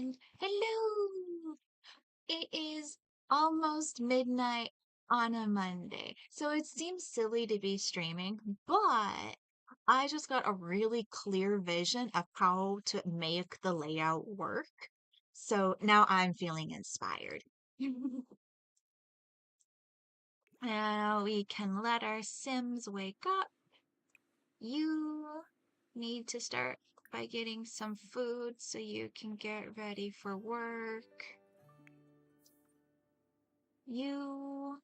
And hello! It is almost midnight on a Monday, so it seems silly to be streaming, but I just got a really clear vision of how to make the layout work. So now I'm feeling inspired. Now we can let our Sims wake up. You need to start by getting some food so you can get ready for work. You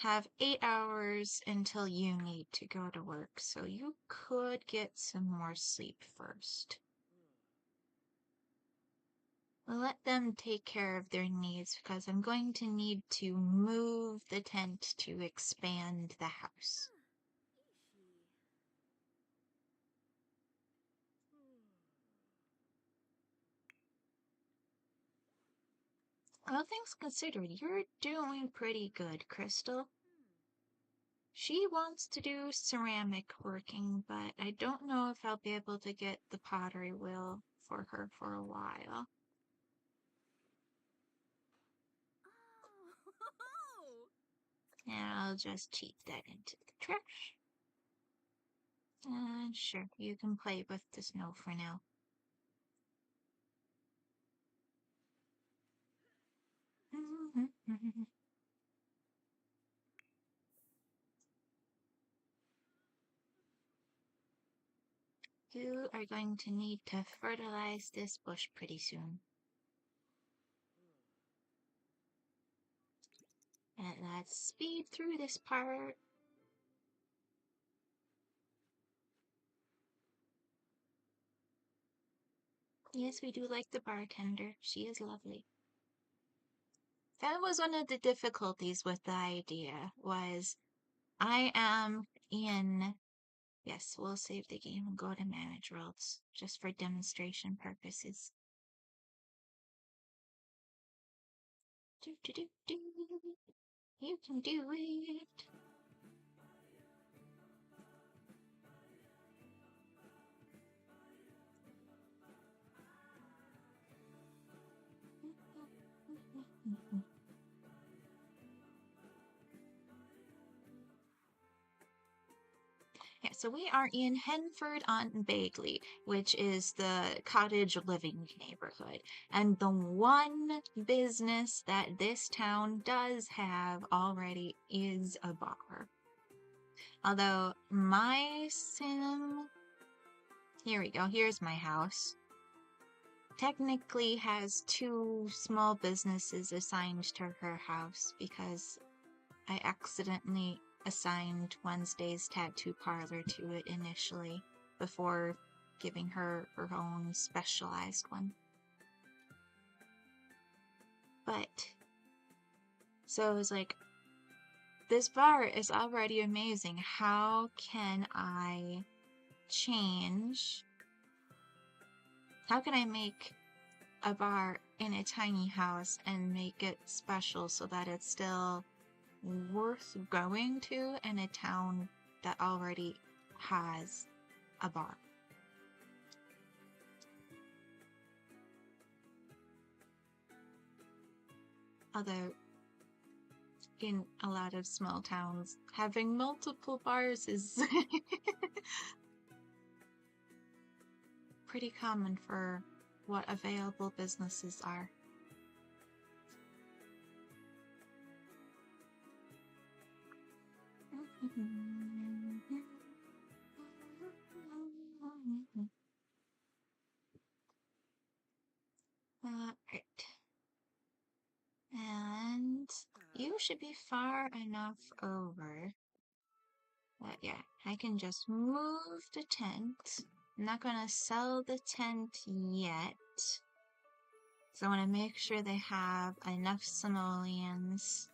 have 8 hours until you need to go to work, so you could get some more sleep first. Let them take care of their needs because I'm going to need to move the tent to expand the house. All things considered, you're doing pretty good, Crystal. She wants to do ceramic working, but I don't know if I'll be able to get the pottery wheel for her for a while. And I'll just cheat that into the trash. And sure, you can play with the snow for now. You are going to need to fertilize this bush pretty soon. And let's speed through this part. Yes, we do like the bartender. She is lovely. That was one of the difficulties with the idea, was I am in... Yes, we'll save the game and go to manage worlds, just for demonstration purposes. Do, do, do, do. You can do it. Yeah, so we are in Henford on Bagley, which is the cottage living neighborhood. And the one business that this town does have already is a bar. Although my sim, here we go, here's my house, technically has 2 small businesses assigned to her house because I accidentally assigned Wednesday's tattoo parlor to it initially before giving her her own specialized one. But, so I was like, this bar is already amazing. How can I change? How can I make a bar in a tiny house and make it special so that it's still worth going to in a town that already has a bar? Although, in a lot of small towns, having multiple bars is pretty common for what available businesses are. Alright. And you should be far enough over that, yeah, I can just move the tent. I'm not gonna sell the tent yet. So I want to make sure they have enough simoleons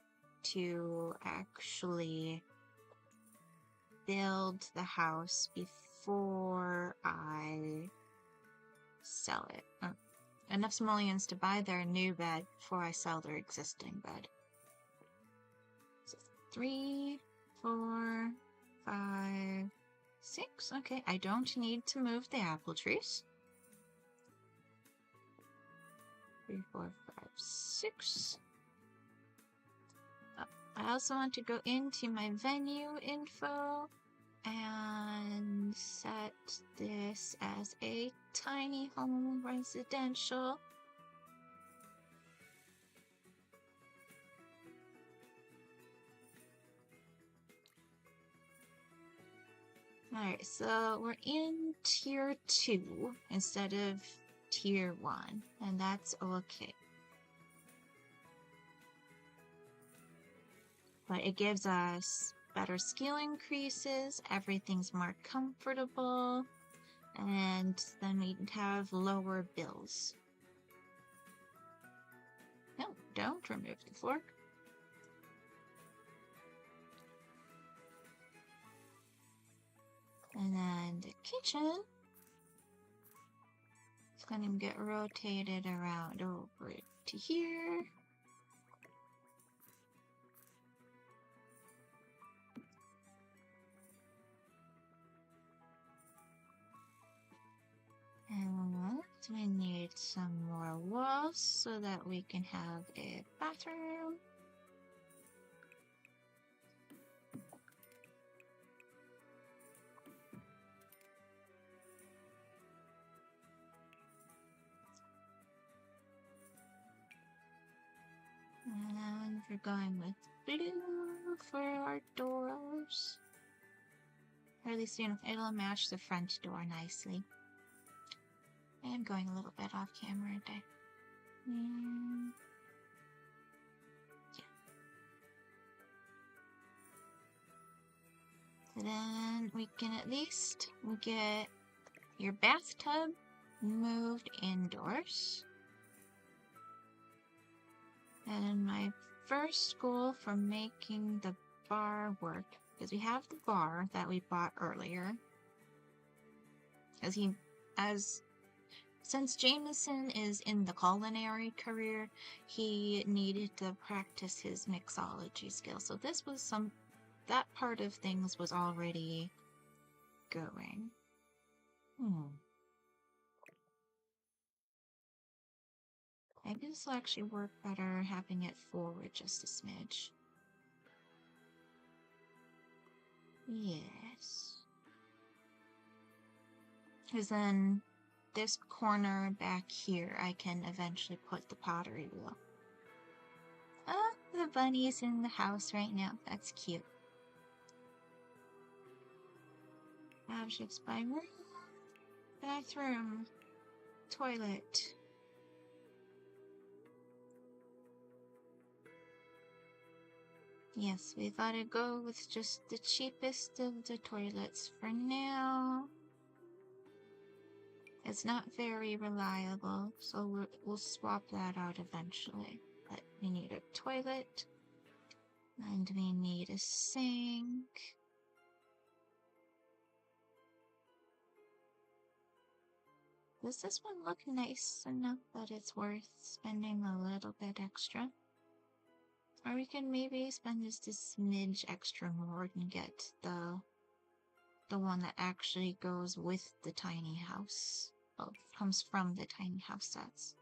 to actually build the house before I sell it. Enough simoleons to buy their new bed before I sell their existing bed. So 3, 4, 5, 6. Okay, I don't need to move the apple trees. 3, 4, 5, 6. I also want to go into my venue info and set this as a tiny home residential. Alright, so we're in tier 2 instead of tier 1, and that's okay. But it gives us better skill increases, everything's more comfortable, and then we have lower bills. No, don't remove the fork. And then the kitchen is going to get rotated around over to here. And we need some more walls so that we can have a bathroom. And we're going with blue for our doors. Or at least, you know, it'll match the front door nicely. I'm going a little bit off camera, aren't I? Yeah. So then we can at least get your bathtub moved indoors. And my first goal for making the bar work, because we have the bar that we bought earlier, since Jameson is in the culinary career, he needed to practice his mixology skills. So this was that part of things was already going. Maybe this will actually work better having it forward just a smidge. Yes. Because then this corner back here, I can eventually put the pottery wheel. Oh, the bunny's in the house right now. That's cute. Objects by room, bathroom, toilet. Yes, we thought I'd go with just the cheapest of the toilets for now. It's not very reliable, so we'll swap that out eventually. But we need a toilet, and we need a sink. Does this one look nice enough that it's worth spending a little bit extra? Or we can maybe spend just a smidge extra more and get the one that actually goes with the tiny house. Well, comes from the tiny house sets.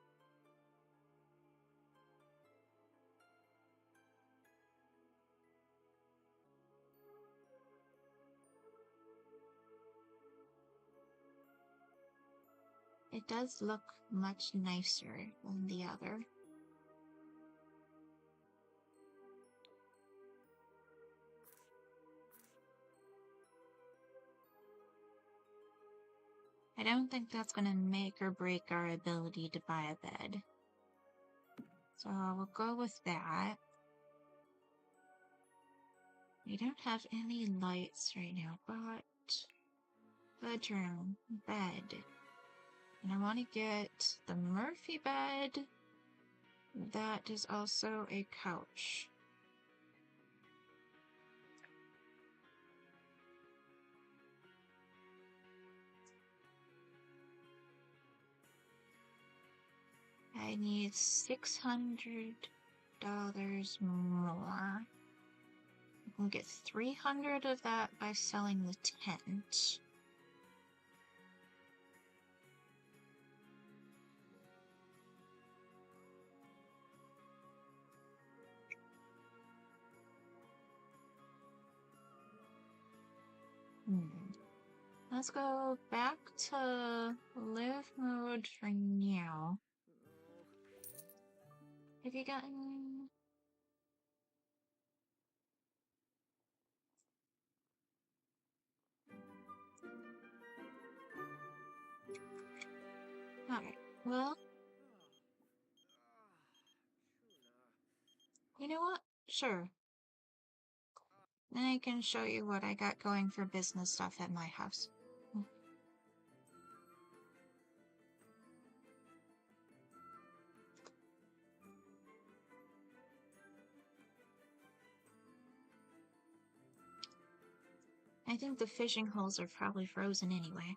It does look much nicer than the other. I don't think that's going to make or break our ability to buy a bed. So we'll go with that. We don't have any lights right now, but bedroom, bed. And I want to get the Murphy bed. That is also a couch. I need $600 more. I can get 300 of that by selling the tent. Hmm. Let's go back to live mode for now. Have you gotten... Alright, well, you know what? Sure. Then I can show you what I got going for business stuff at my house. I think the fishing holes are probably frozen anyway.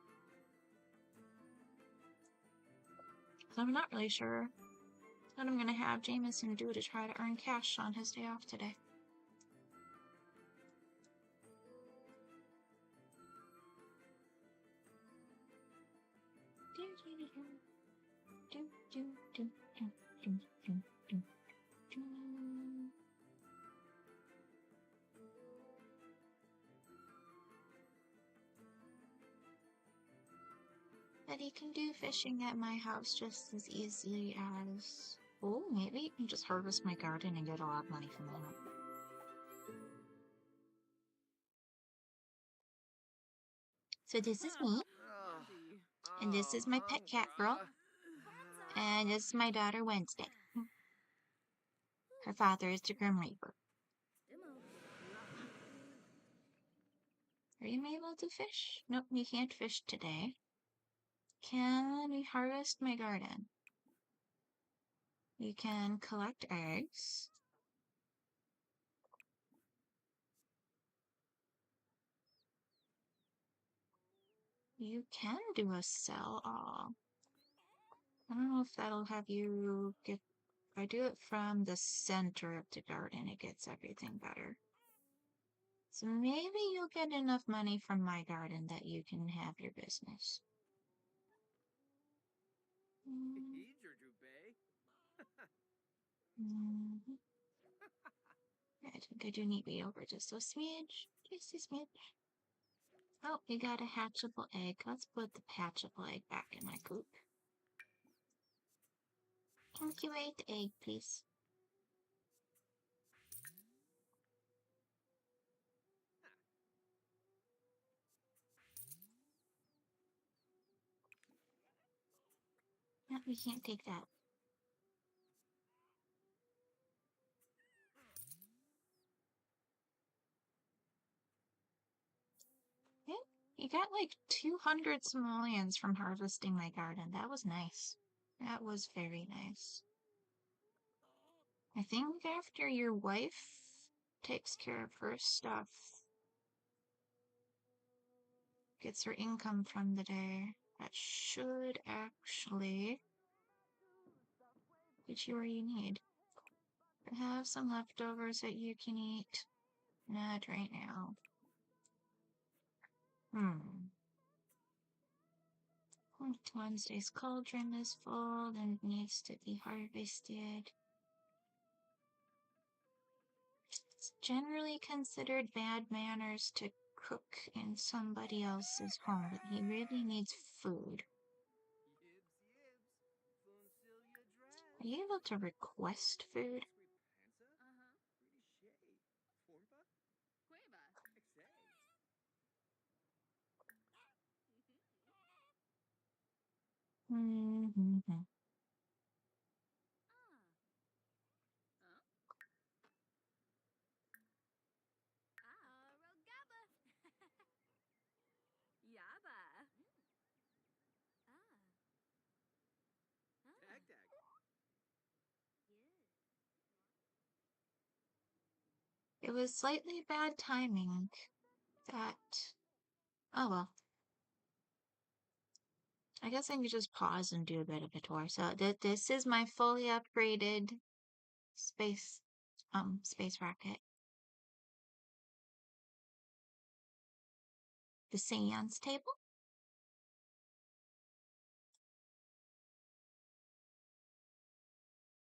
So I'm not really sure what I'm gonna have Jameson do to try to earn cash on his day off today. But he can do fishing at my house just as easily as... Oh, maybe he can just harvest my garden and get a lot of money from that. So this is me, and this is my pet cat girl, and this is my daughter Wednesday. Her father is the Grim Reaper. Are you able to fish? Nope, you can't fish today. Can we harvest my garden? You can collect eggs. You can do a sell all. I don't know if that'll have you get... If I do it from the center of the garden, it gets everything better. So maybe you'll get enough money from my garden that you can have your business. Mm-hmm. I think I do need to be over just a smidge. Just a smidge. Oh, we got a hatchable egg. Let's put the hatchable egg back in my coop. Incubate the egg, please. No, we can't take that. Yeah, you got like 200 simoleons from harvesting my garden. That was nice. That was very nice. I think after your wife takes care of her stuff, gets her income from the day, that should actually get you where you need. Have some leftovers that you can eat. Not right now. Wednesday's cauldron is full and needs to be harvested. It's generally considered bad manners to cook in somebody else's home, but he really needs food. Are you able to request food? Mm-hmm. It was slightly bad timing that... Oh well. I guess I can just pause and do a bit of a tour. So this is my fully upgraded space rocket. The seance table.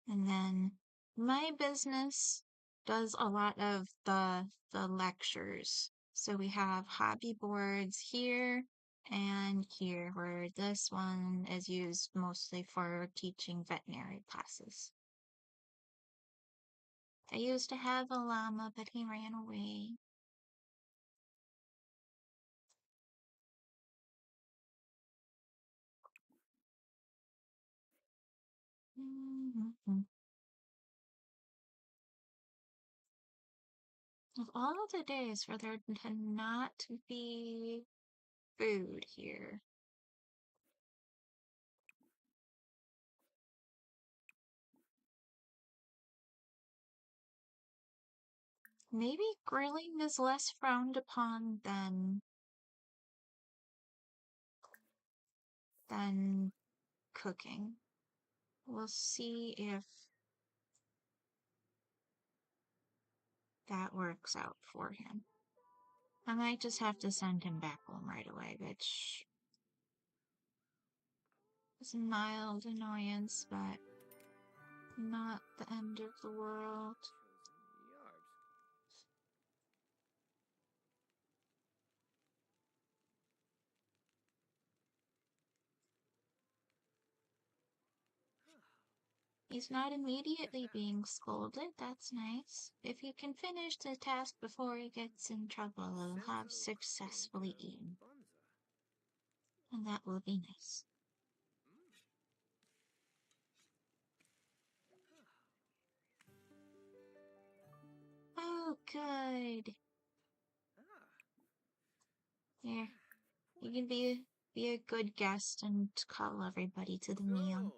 And then my business does a lot of the lectures So we have hobby boards here and here, where this one is used mostly for teaching veterinary classes. I used to have a llama, but he ran away. Of all the days for there to not be food here. Maybe grilling is less frowned upon than cooking. We'll see if that works out for him. I might just have to send him back home right away, which is a mild annoyance, but not the end of the world. He's not immediately being scolded, that's nice. If he can finish the task before he gets in trouble, he'll have successfully eaten. And that will be nice. Oh, good. Here, you can be a good guest and call everybody to the meal.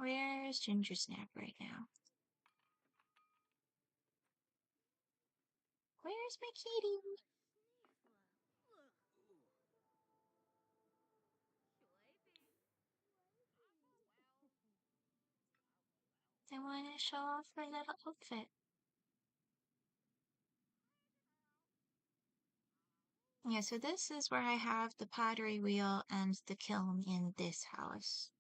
Where's Ginger Snap right now? Where's my kitty? I want to show off her little outfit. Yeah, so this is where I have the pottery wheel and the kiln in this house.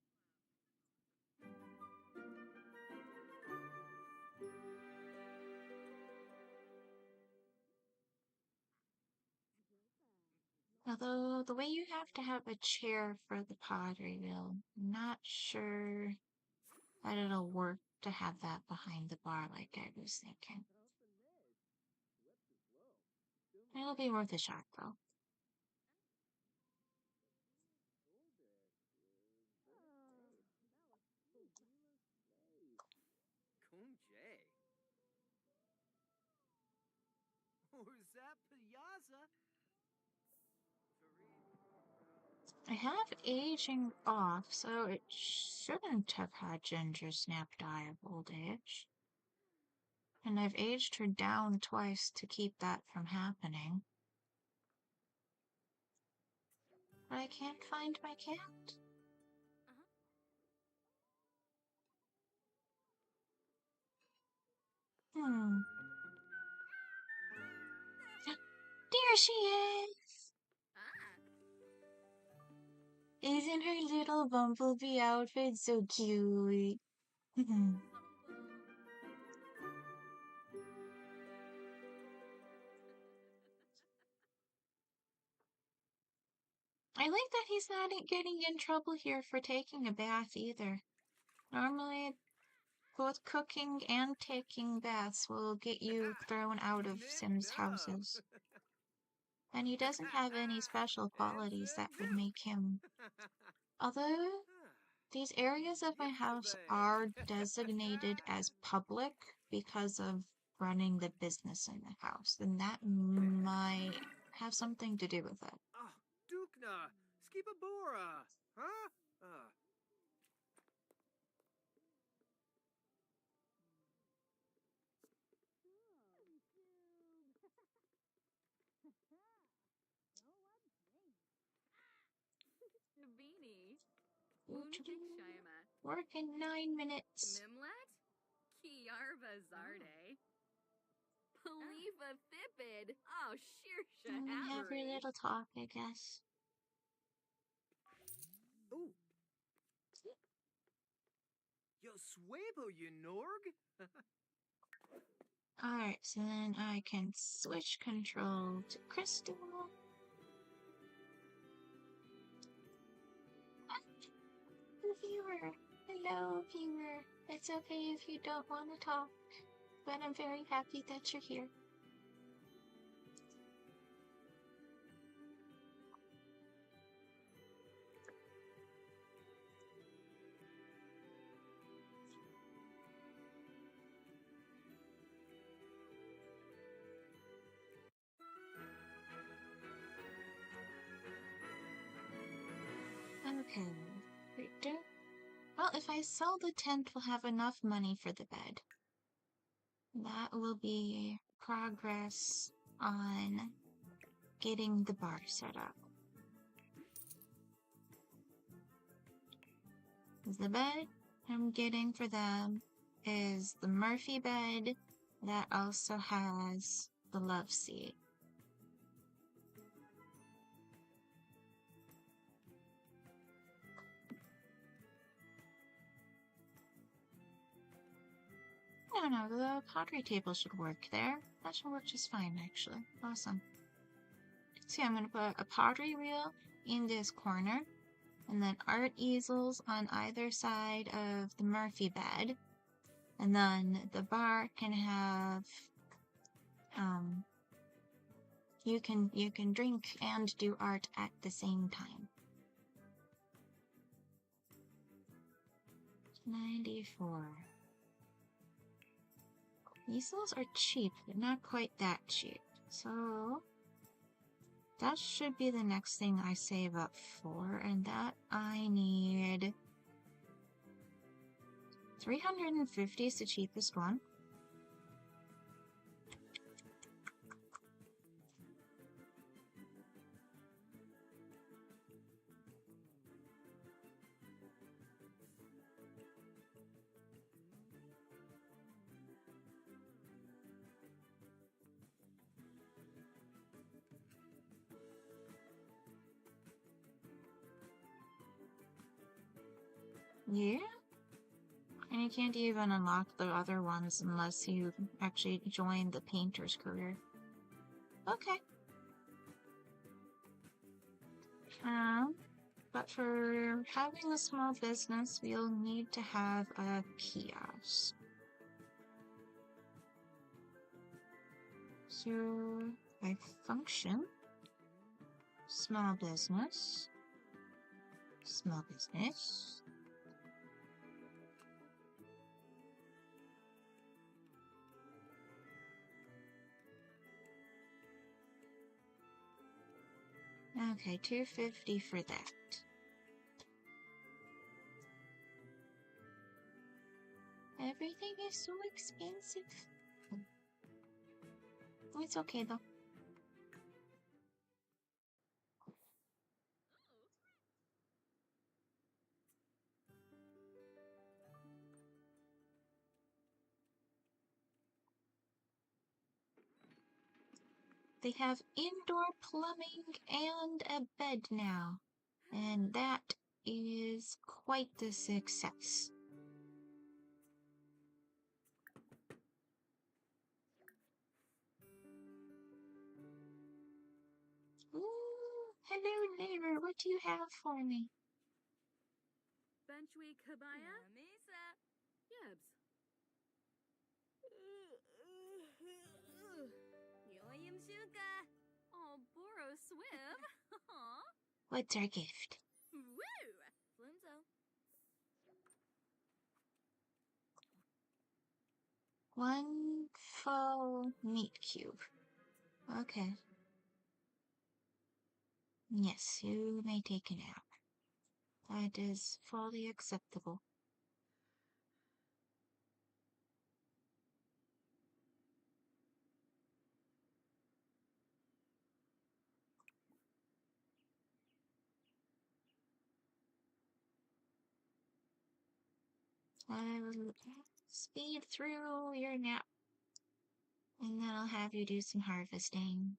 Although, the way you have to have a chair for the pottery wheel, I'm not sure that it'll work to have that behind the bar like I was thinking. It'll be worth a shot, though. I have aging off, so it shouldn't have had Ginger Snap die of old age. And I've aged her down twice to keep that from happening. But I can't find my cat. Hmm. There she is! Isn't her little bumblebee outfit so cute? I like that he's not getting in trouble here for taking a bath either. Normally, both cooking and taking baths will get you thrown out of Sims houses. And he doesn't have any special qualities that would make him. Although, these areas of my house are designated as public because of running the business in the house, and that might have something to do with it. Dukna, Skibabora, huh? Work in 9 minutes. Mimlet? Kiarva Zarde. Paliva Thipid. Oh, Shirsha And we have your Avery. little talk, I guess. Ooh. Yo swapo, you Norg. Alright, so then I can switch control to Crystal. Viewer. Hello, viewer. It's okay if you don't want to talk, but I'm very happy that you're here. Okay. Well, if I sell the tent, we'll have enough money for the bed. That will be progress on getting the bar set up. The bed I'm getting for them is the Murphy bed that also has the love seat. I don't know, the pottery table should work there. That should work just fine, actually. Awesome. See, I'm going to put a pottery reel in this corner, and then art easels on either side of the Murphy bed. And then the bar can have, you can drink and do art at the same time. 94. Easels are cheap, but not quite that cheap. So that should be the next thing I save up for, and that I need 350 is the cheapest one. Yeah? And you can't even unlock the other ones unless you actually join the painter's career. Okay. But for having a small business, we'll need to have a kiosk. So, by function, small business, small business. Okay, 250 for that. Everything is so expensive. It's okay though. They have indoor plumbing and a bed now. And that is quite the success. Ooh, hello neighbor, what do you have for me? Benchweek Kabaya? Mesa. Yibs. Yoyim Shuka. Oh, Boro Swim. What's our gift? Woo! Flimzo. One full meat cube. Okay. Yes, you may take a nap. That is fully acceptable. I will speed through your nap, and then I'll have you do some harvesting.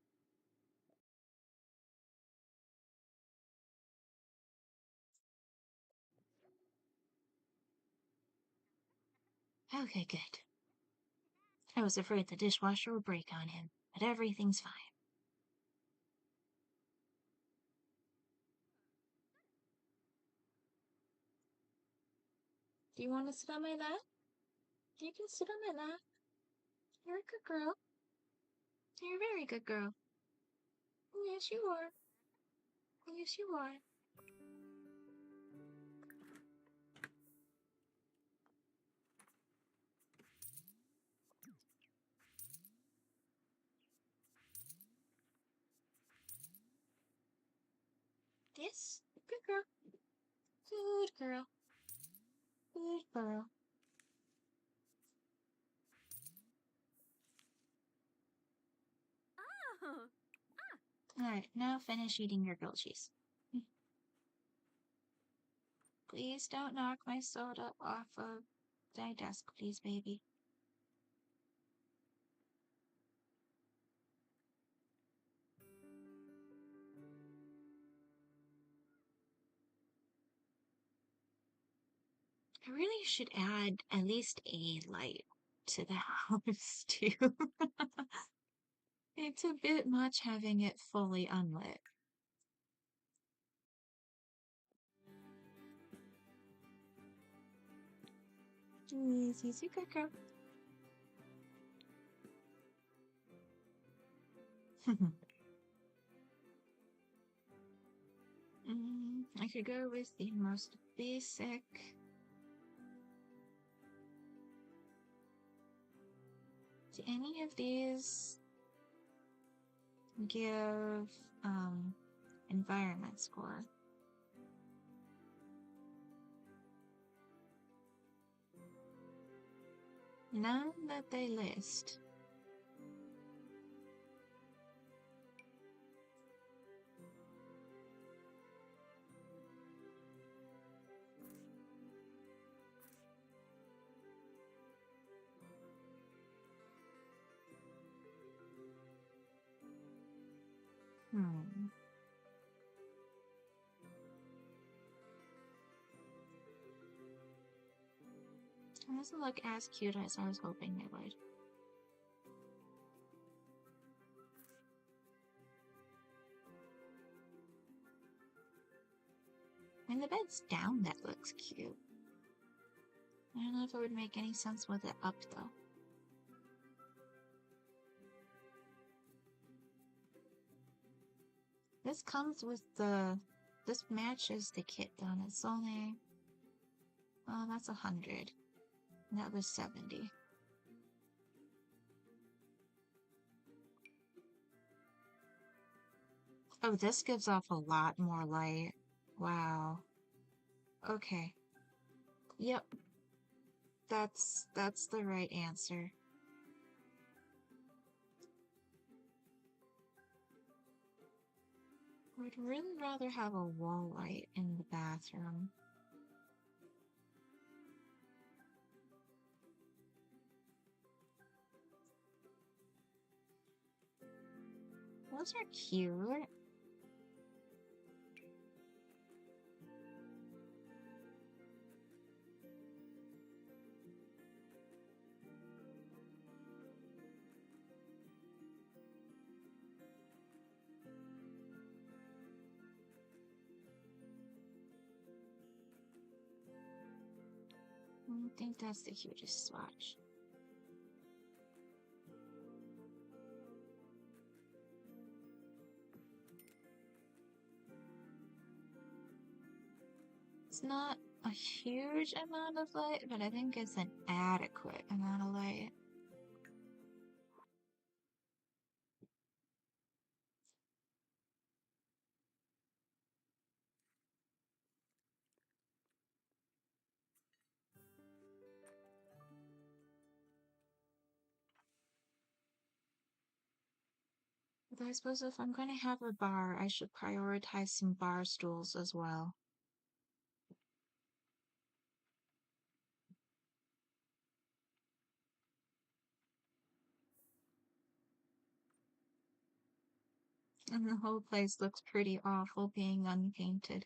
Okay, good. I was afraid the dishwasher would break on him, but everything's fine. Do you want to sit on my lap? You can sit on my lap. You're a good girl. You're a very good girl. Yes, you are. Yes, you are. Yes, good girl. Good girl. Good girl. Oh! Alright, now finish eating your grilled cheese. Please don't knock my soda off of my desk, please, baby. I really should add at least a light to the house, too. It's a bit much having it fully unlit. Easy, good girl. I could go with the most basic. Do any of these give environment score? None that they list. It doesn't look as cute as I was hoping it would. I mean, the bed's down that looks cute. I don't know if it would make any sense with it up, though. This comes with the... This matches the kit done. It's only... Oh, that's 100. And that was 70. Oh, this gives off a lot more light. Wow. Okay. Yep. That's the right answer. I'd really rather have a wall light in the bathroom. Those are cute. I think that's the cutest swatch. It's not a huge amount of light, but I think it's an adequate amount of light. But I suppose if I'm going to have a bar, I should prioritize some bar stools as well. And the whole place looks pretty awful being unpainted.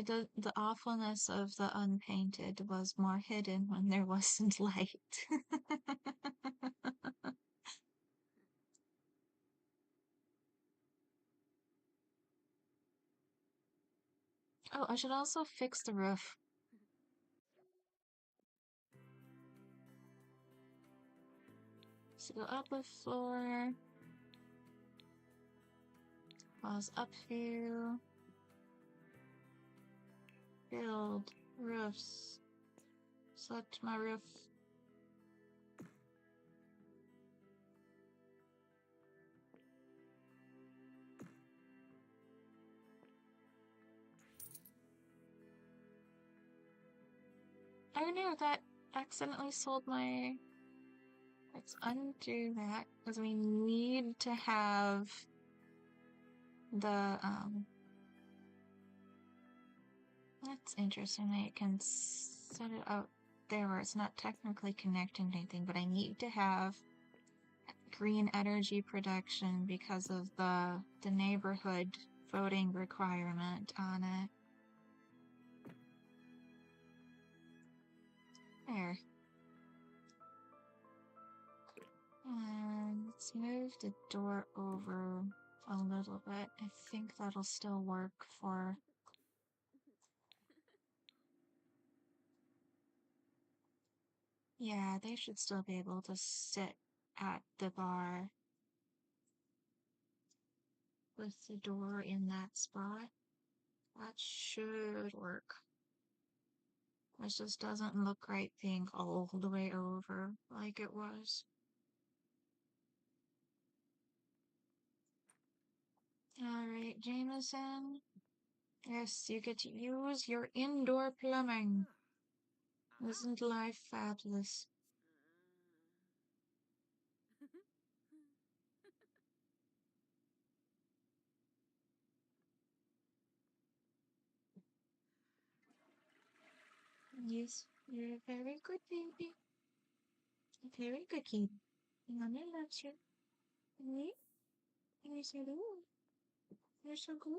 The awfulness of the unpainted was more hidden when there wasn't light. Oh, I should also fix the roof. So go up a floor. Pause uphill. Build roofs. Select my roof. Oh no, that accidentally sold my... Let's undo that, because we need to have the, That's interesting that you can set it out there where it's not technically connecting to anything, but I need to have green energy production because of the neighborhood voting requirement on it. There. And let's move the door over a little bit. I think that'll still work for... Yeah, they should still be able to sit at the bar with the door in that spot. That should work. It just doesn't look right being all the way over like it was. Alright, Jameson. Yes, you get to use your indoor plumbing. Isn't life fabulous? Yes, you're a very good baby. A very good kid. Mommy loves you. Me? You're so good. You're so good.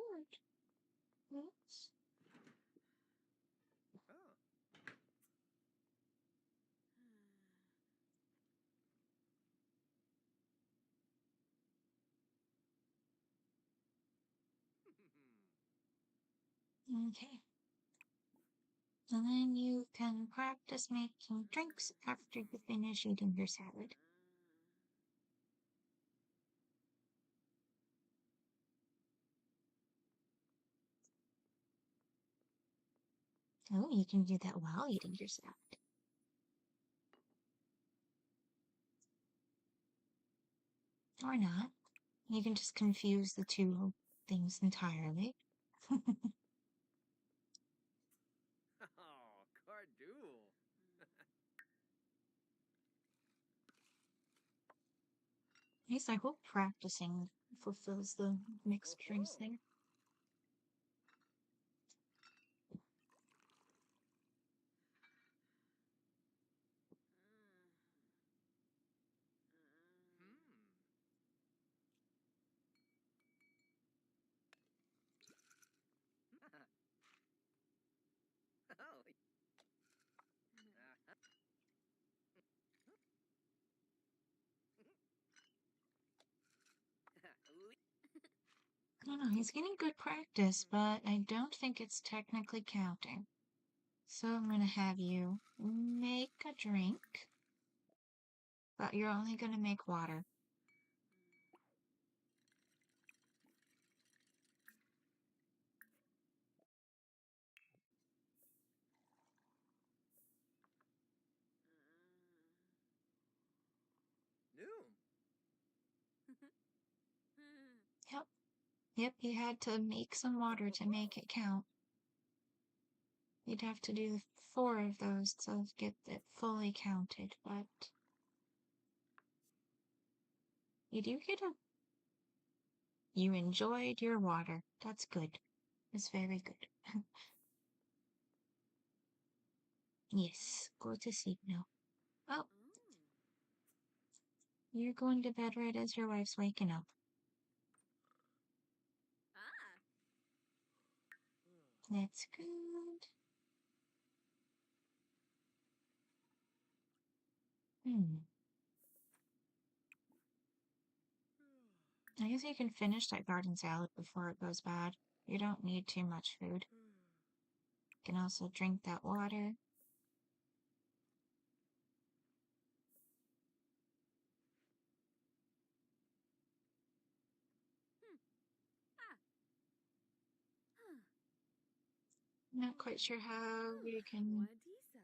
Yes. Okay. And then you can practice making drinks after you finish eating your salad. Oh, you can do that while eating your salad. Or not. You can just confuse the two things entirely. Oh, Cardool. At least I hope practicing fulfills the mixed drinks thing. I don't know, he's getting good practice, but I don't think it's technically counting. So I'm gonna have you make a drink, but you're only gonna make water. Noom. Yep. Yep, you had to make some water to make it count. You'd have to do 4 of those to get it fully counted, but you do get a... You enjoyed your water. That's good. It's very good. Yes, go to sleep now. Oh, you're going to bed right as your wife's waking up. That's good. I guess you can finish that garden salad before it goes bad. You don't need too much food. You can also drink that water. Not quite sure how you can... Wadisa.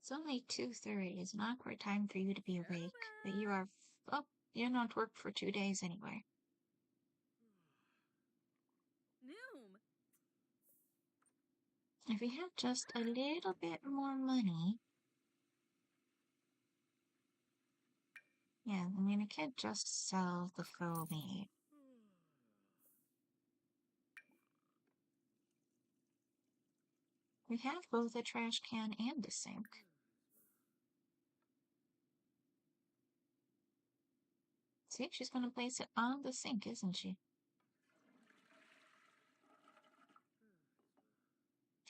It's only 2:30. It's an awkward time for you to be awake, but you are... Oh, you're not work for 2 days anyway. Noom. If we had just a little bit more money... Yeah, I mean, I could just sell the faux meat. We have both a trash can and a sink. See, she's gonna place it on the sink, isn't she?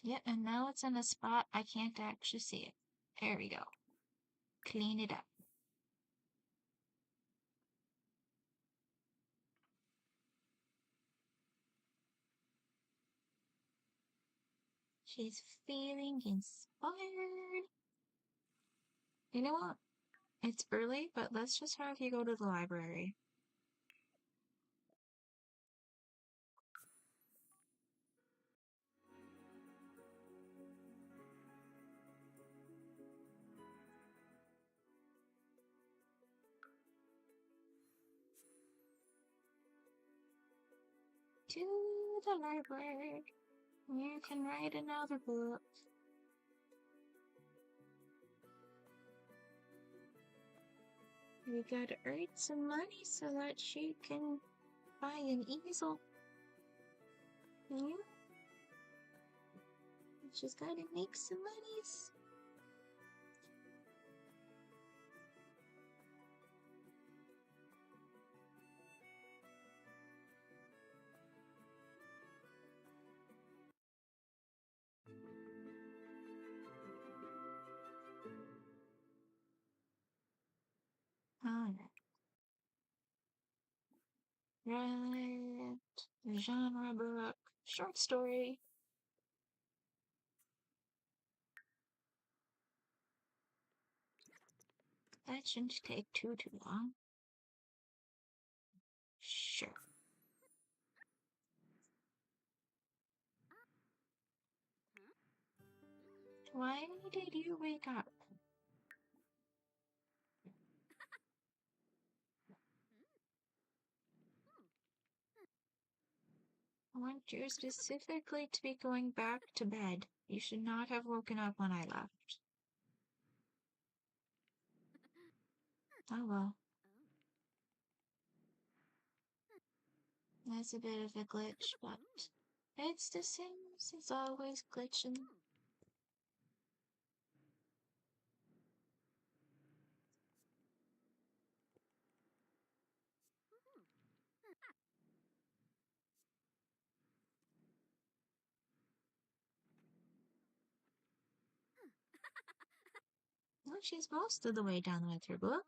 Yep, and now it's in a spot I can't actually see it. There we go. Clean it up. She's feeling inspired. You know what? It's early, but let's just have you go to the library. To the library. You can write another book. We gotta earn some money so that she can buy an easel. Yeah? She's gotta make some monies. Alright. Right. Genre book. Short story. That shouldn't take too long. Sure. Why did you wake up? I want you specifically to be going back to bed. You should not have woken up when I left. Oh well. That's a bit of a glitch, but it's the Sims. It's always glitching. Well, she's most of the way done with her book.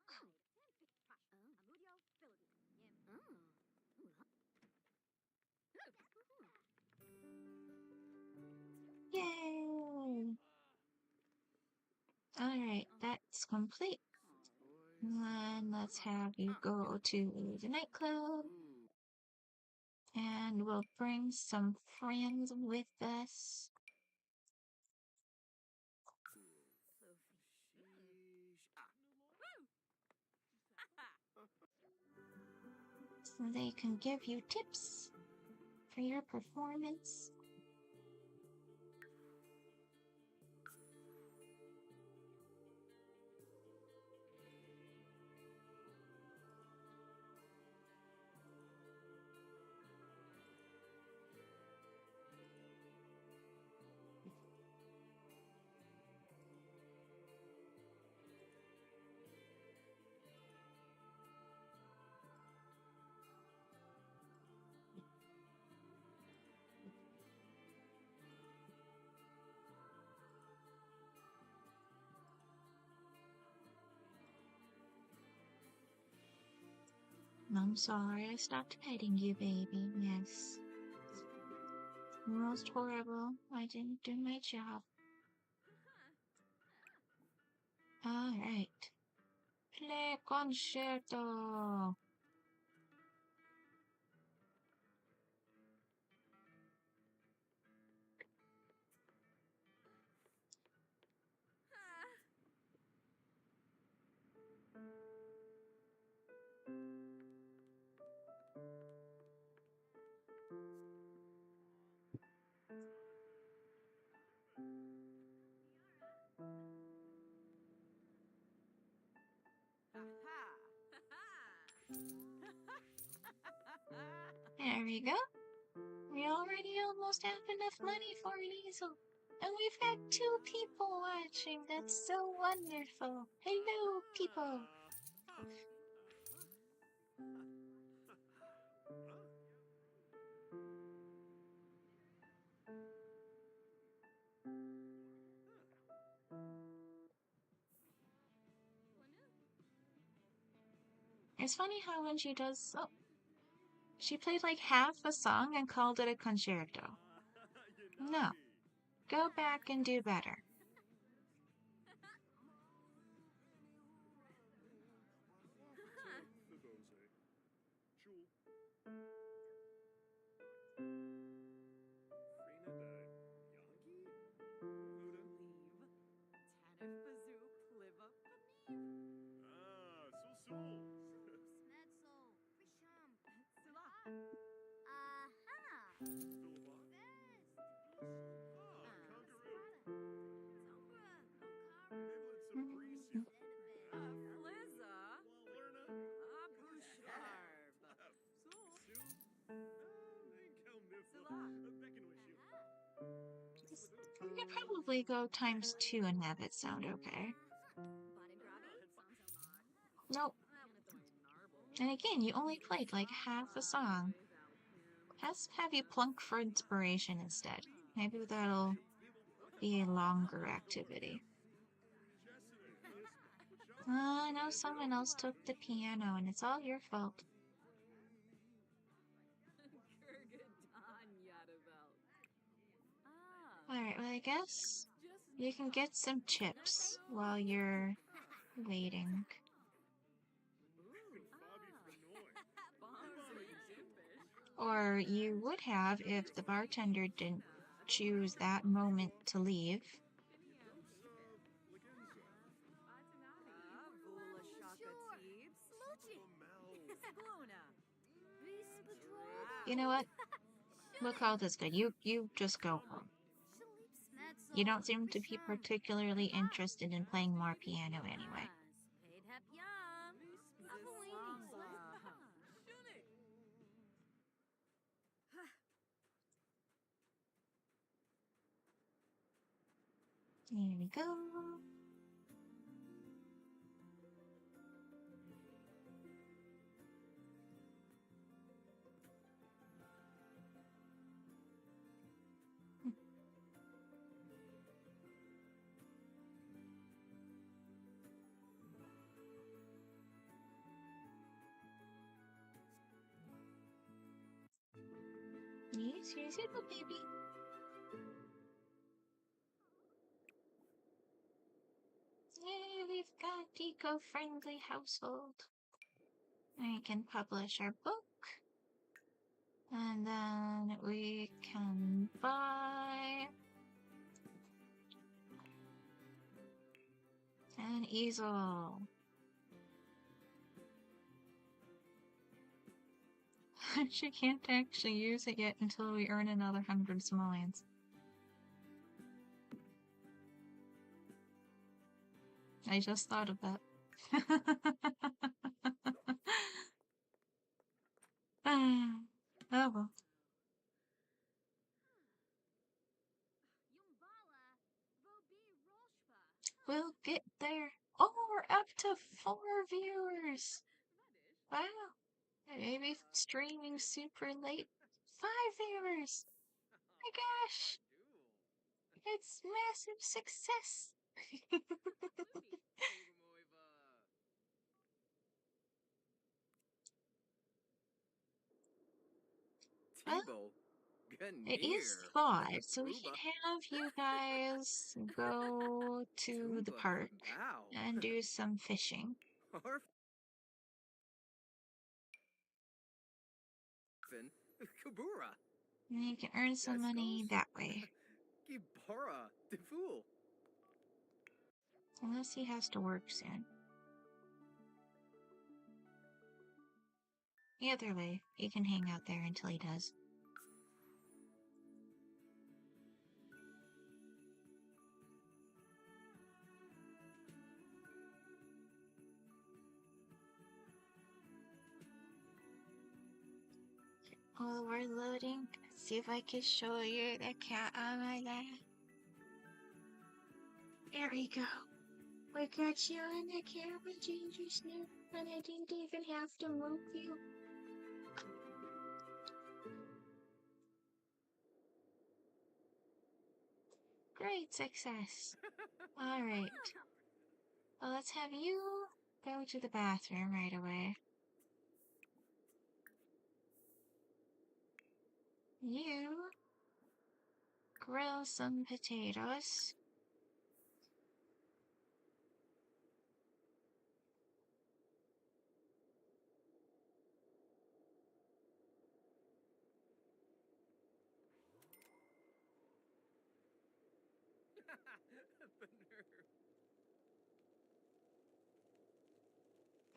Yay! Alright, that's complete. Then let's have you go to the nightclub. And we'll bring some friends with us. So they can give you tips for your performance. I'm sorry I stopped petting you, baby. Yes. Most horrible. I didn't do my job. Alright. Play concerto! There we go. We already almost have enough money for an easel. And we've got 2 people watching. That's so wonderful. Hello, people. It's funny how when she does... Oh, she played like half a song and called it a concerto. No. Go back and do better. We could probably go ×2 and have it sound okay. Nope. And again, you only played like half a song. Let's have you plunk for inspiration instead. Maybe that'll be a longer activity. No, someone else took the piano and it's all your fault. Alright, well I guess you can get some chips while you're waiting. Or you would have if the bartender didn't choose that moment to leave. You know what? We'll call this good. You just go home. You don't seem to be particularly interested in playing more piano anyway. Here we go. Yes, here's your little baby. Yay, we've got eco-friendly household. We can publish our book. And then we can buy an easel. She can't actually use it yet until we earn another 100 simoleons. I just thought of that. Oh well. We'll get there. Oh, we're up to 4 viewers. Wow. Maybe streaming super late. 5 viewers. My gosh. It's massive success. Shibo. It is Ganir. thawed, so we can Fruba. have you guys go to the Tumba. park Bow. and do some fishing. Orphan. Kabura. And you can earn some money Jaskos. that way. Gibara. De fool. Unless he has to work soon. Either way, you can hang out there until he does. Oh, we're loading. Let's see if I can show you the cat on my lap. There we go. We got you on the camera, Ginger Snoop, and I didn't even have to move you. Great success. Alright. Well, let's have you go to the bathroom right away. You grill some potatoes. The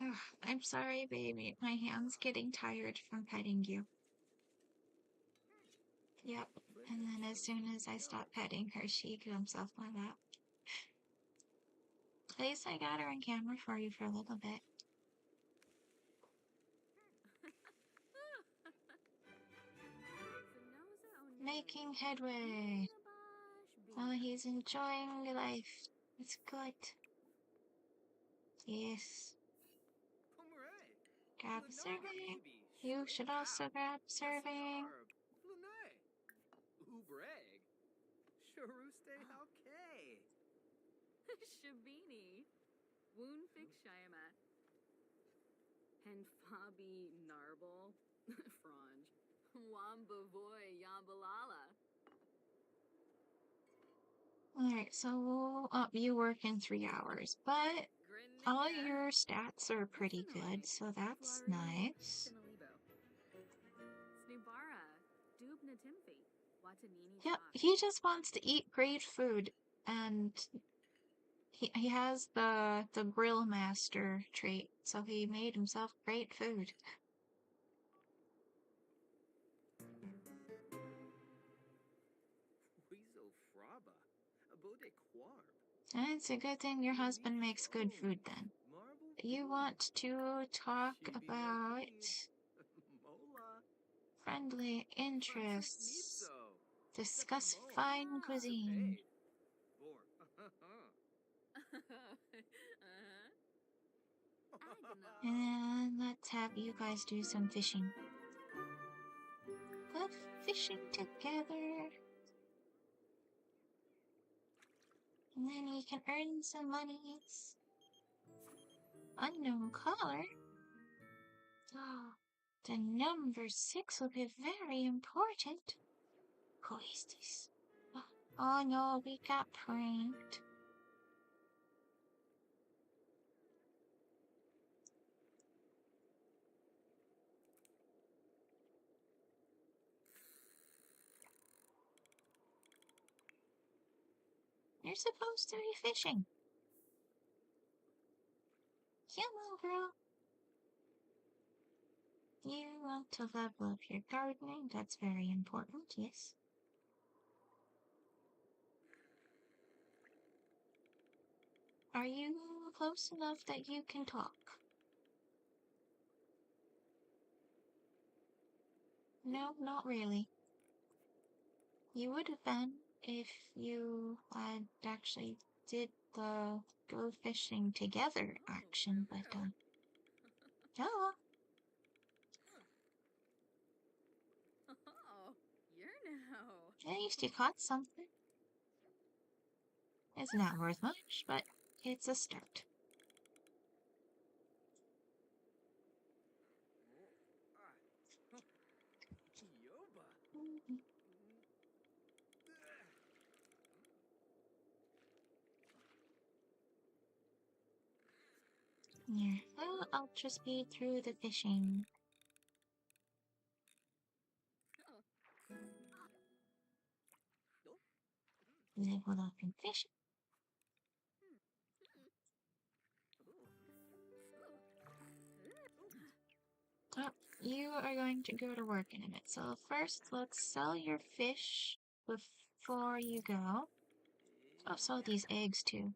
nerve. Ugh, I'm sorry, baby. My hand's getting tired from petting you. Yep. And then as soon as I stop petting her, she comes off my lap. At least I got her on camera for you for a little bit. Making headway. Oh, he's enjoying life. It's good. Yes. Grab a serving. You should also grab a serving. Ubreg. Sharuste halkay. Shabini. Woon fix Shiamat. And Fabi Narble. Franj. Wamba voy Yambalala. Alright, so you work in 3 hours, but all your stats are pretty good, so that's nice. Yep, he just wants to eat great food, and he has the grill master trait, so he made himself great food. Weasel fraba. Abode quarb. And it's a good thing your husband makes good food then. You want to talk about Mola. friendly interests. Discuss fine cuisine. And let's have you guys do some fishing. Love fishing together. And then we can earn some monies. Unknown caller. Oh, the number 6 will be very important. Who is this? Oh no, we got pranked. You're supposed to be fishing. Come on, girl. You want to level up your gardening? That's very important, yes. Are you close enough that you can talk? No, not really. You would have been if you had actually did the go fishing together action, but oh, Oh, you're now. at least you caught something. It's not worth much, but it's a start. Yoba. Here, ultra speed through the fishing. Level up in fishing. Oh, you are going to go to work in a minute. So first, let's sell your fish before you go. Oh, sell these eggs too.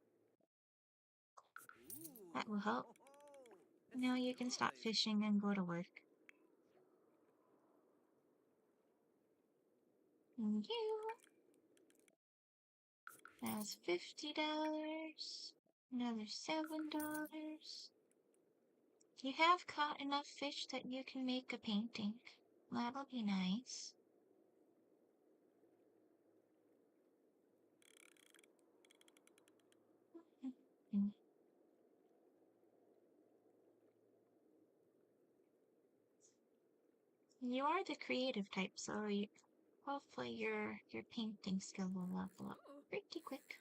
That will help. Now you can stop fishing and go to work. And you has $50. Another $7. You have caught enough fish that you can make a painting. That'll be nice. You are the creative type, so hopefully your painting skill will level up pretty quick.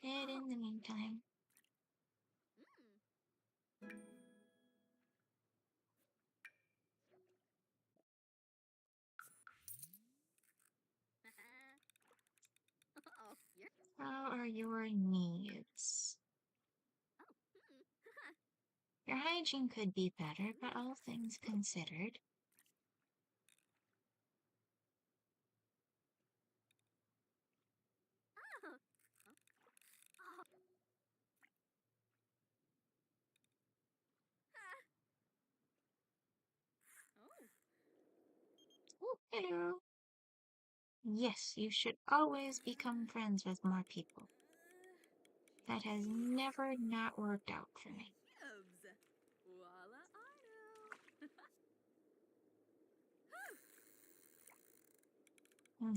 And in the meantime, how are your needs? Your hygiene could be better, but all things considered. Oh, hello. Yes, you should always become friends with more people. That has never not worked out for me.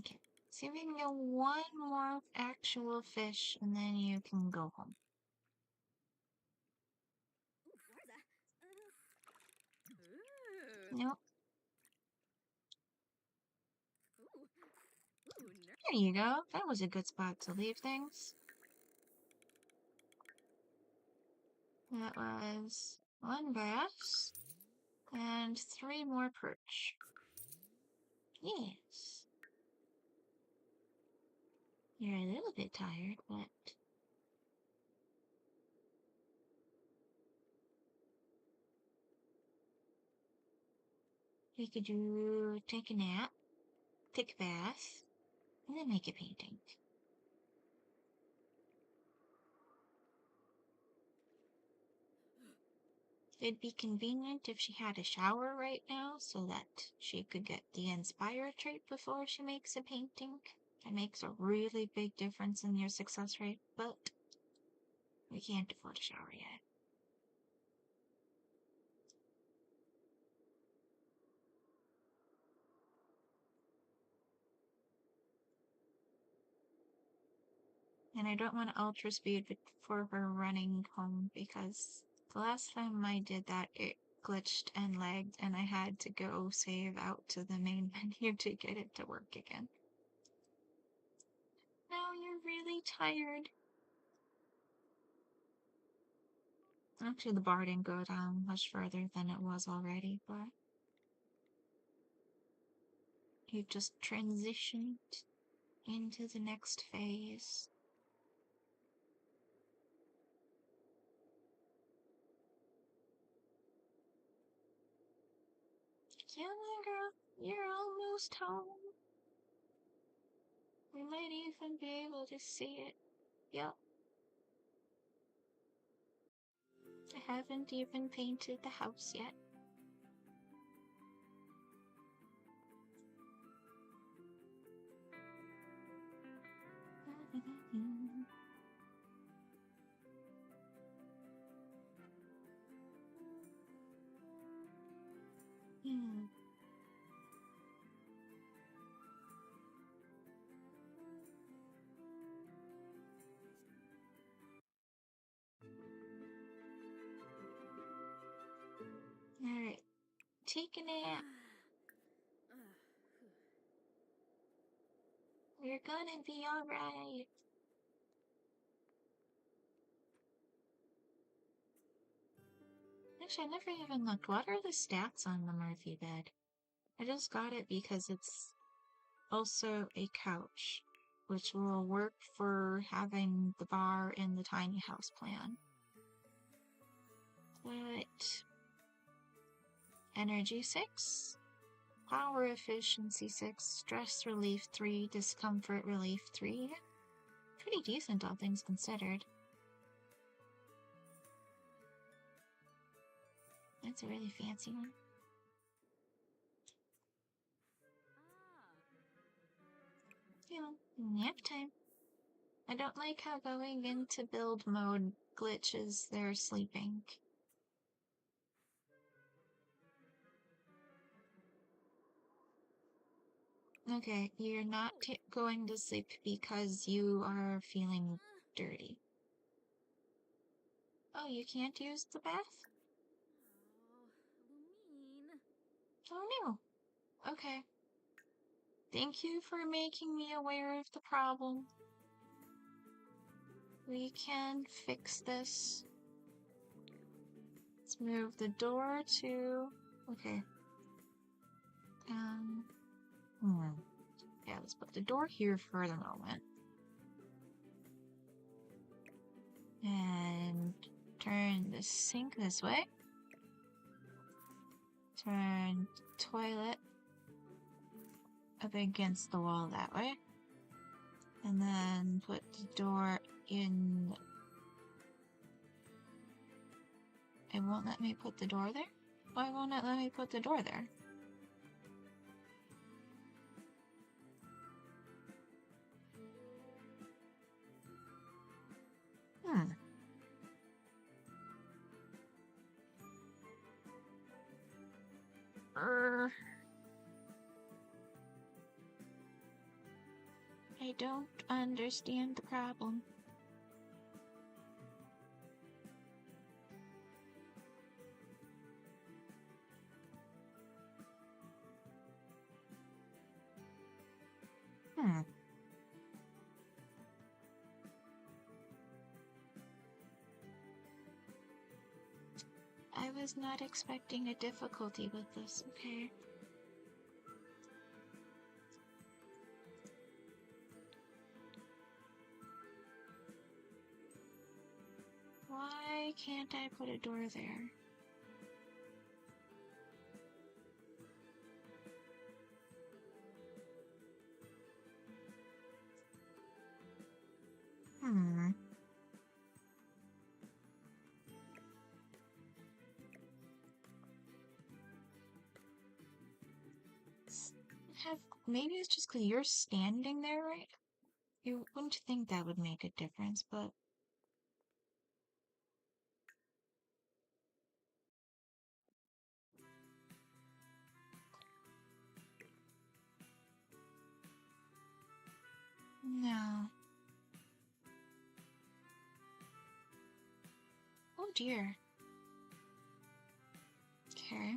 Okay, see if we can get one more actual fish, and then you can go home. Nope. There you go. That was a good spot to leave things. That was 1 bass and 3 more perch. Yes. You're a little bit tired, but we could take a nap, take a bath, and then make a painting. It'd be convenient if she had a shower right now so that she could get the inspire trait before she makes a painting. That makes a really big difference in your success rate, but we can't afford a shower yet. And I don't want ultra speed for her running home because the last time I did that, it glitched and lagged and I had to go save out to the main menu to get it to work again. Now you're really tired. Actually, the bar didn't go down much further than it was already, but you just transitioned into the next phase. Yeah, girl, you're almost home. We might even be able to see it. Yep. I haven't even painted the house yet. Alright, take a nap. You're gonna be alright. Actually, I never even looked. What are the stats on the Murphy bed? I just got it because it's also a couch, which will work for having the bar in the tiny house plan. But energy 6, power efficiency 6, stress relief 3, discomfort relief 3. Pretty decent, all things considered. That's a really fancy one. Yeah, nap time. I don't like how going into build mode glitches their sleeping. Okay, you're not going to sleep because you are feeling dirty. Oh, you can't use the bath? Oh no. Okay. Thank you for making me aware of the problem. We can fix this. Let's move the door to... Okay. Yeah, let's put the door here for the moment. And turn the sink this way. Turn the toilet up against the wall that way. And then put the door in... It won't let me put the door there? Why won't it let me put the door there? I don't understand the problem. I was not expecting a difficulty with this, okay? Why can't I put a door there? Maybe it's just because you're standing there, right? You wouldn't think that would make a difference, but... No. Oh dear. Okay.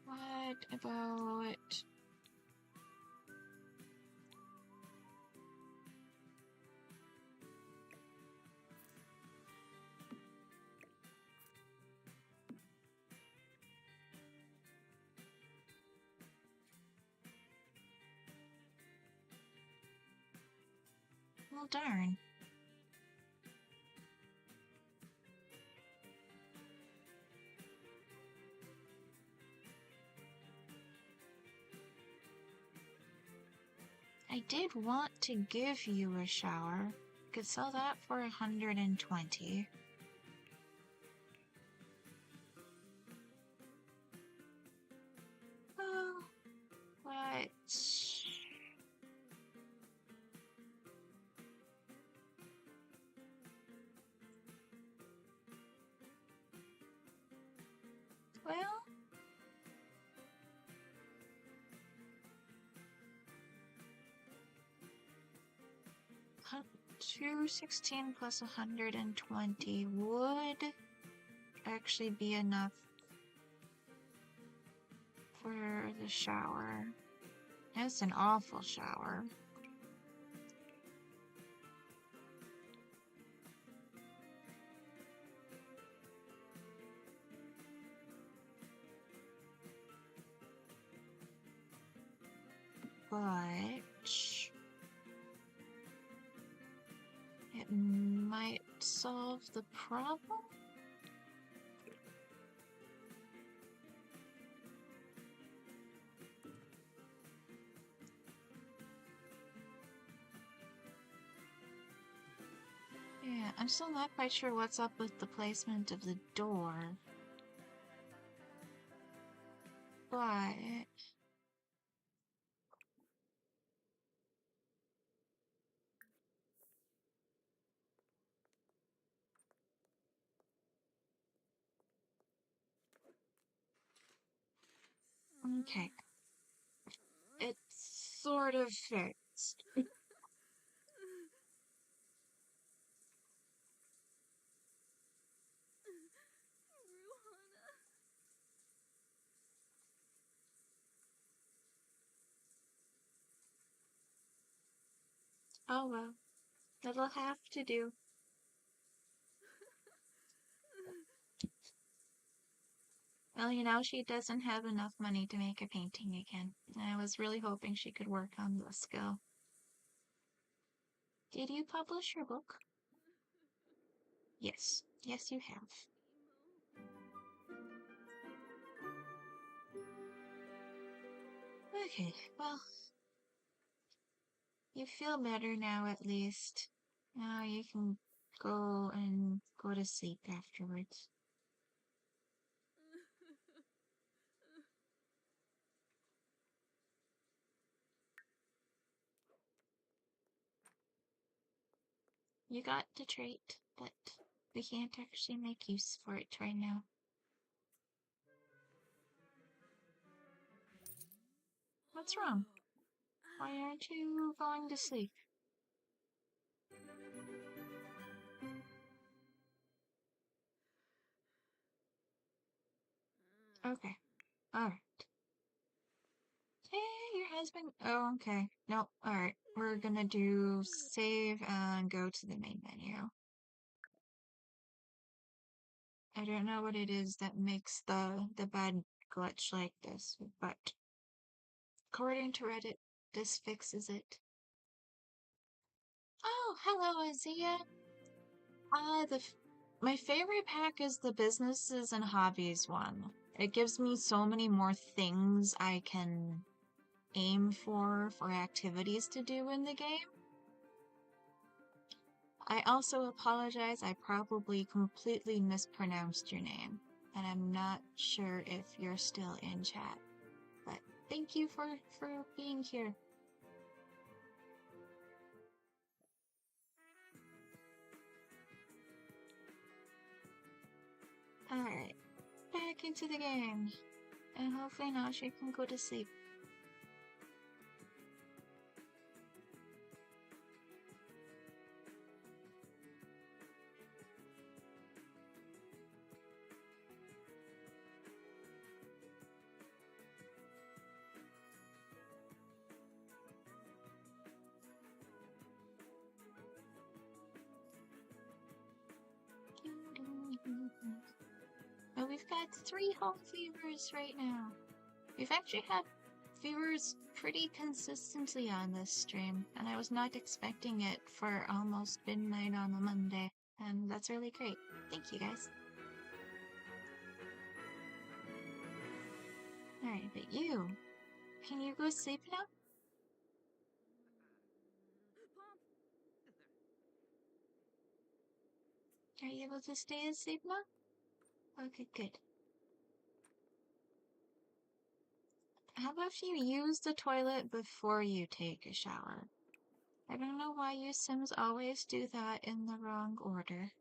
What about... Well, darn. I did want to give you a shower. Could sell that for 120. Oh, what? Well... 216 plus 120 would actually be enough for the shower. That's an awful shower. But it might solve the problem? Yeah, I'm still not quite sure what's up with the placement of the door. But okay. It's sort of fixed. Ruhana. Oh well. That'll have to do. Well, you know, she doesn't have enough money to make a painting again. I was really hoping she could work on the skill. Did you publish your book? Yes. Yes, you have. Okay, well, you feel better now at least. Now you can go to sleep afterwards. You got the trait, but we can't actually make use for it right now. What's wrong? Why aren't you going to sleep? Okay. Alright. Hey, your husband. Oh, okay. Nope. Alright. We're gonna do save and go to the main menu. I don't know what it is that makes the bed glitch like this, but according to Reddit, this fixes it. Oh, hello, Azia. Uh, the f- my favorite pack is the businesses and hobbies one. It gives me so many more things I can aim for activities to do in the game. I also apologize, I probably completely mispronounced your name, and I'm not sure if you're still in chat. But thank you for being here. Alright, back into the game. And hopefully now she can go to sleep. But we've got 3 home fevers right now. We've actually had fevers pretty consistently on this stream, and I was not expecting it for almost midnight on a Monday, and that's really great. Thank you, guys. Alright, but you, can you go sleep now? Are you able to stay asleep now? Okay, good. How about if you use the toilet before you take a shower? I don't know why you Sims always do that in the wrong order.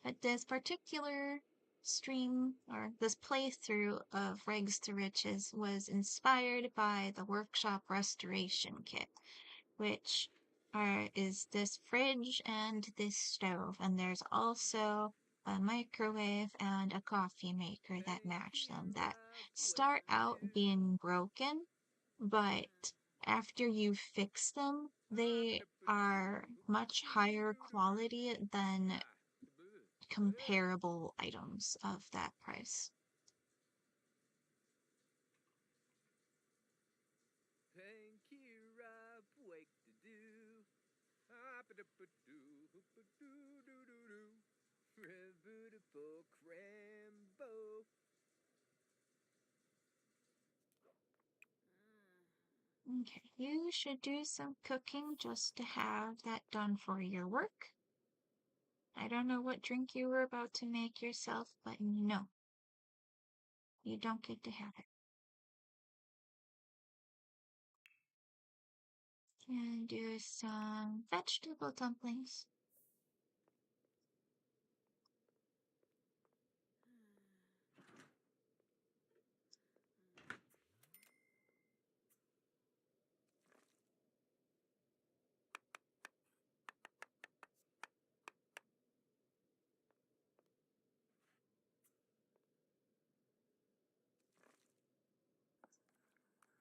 But this particular stream, or this playthrough of Regs to Riches, was inspired by the Workshop Restoration Kit, which is this fridge and this stove, and there's also a microwave and a coffee maker that match them that start out being broken, but after you fix them, they are much higher quality than comparable items of that price. Pankira, wake to do. Beautiful crambo. Okay, you should do some cooking just to have that done for your work. I don't know what drink you were about to make yourself, but no, you don't get to have it. And do some vegetable dumplings.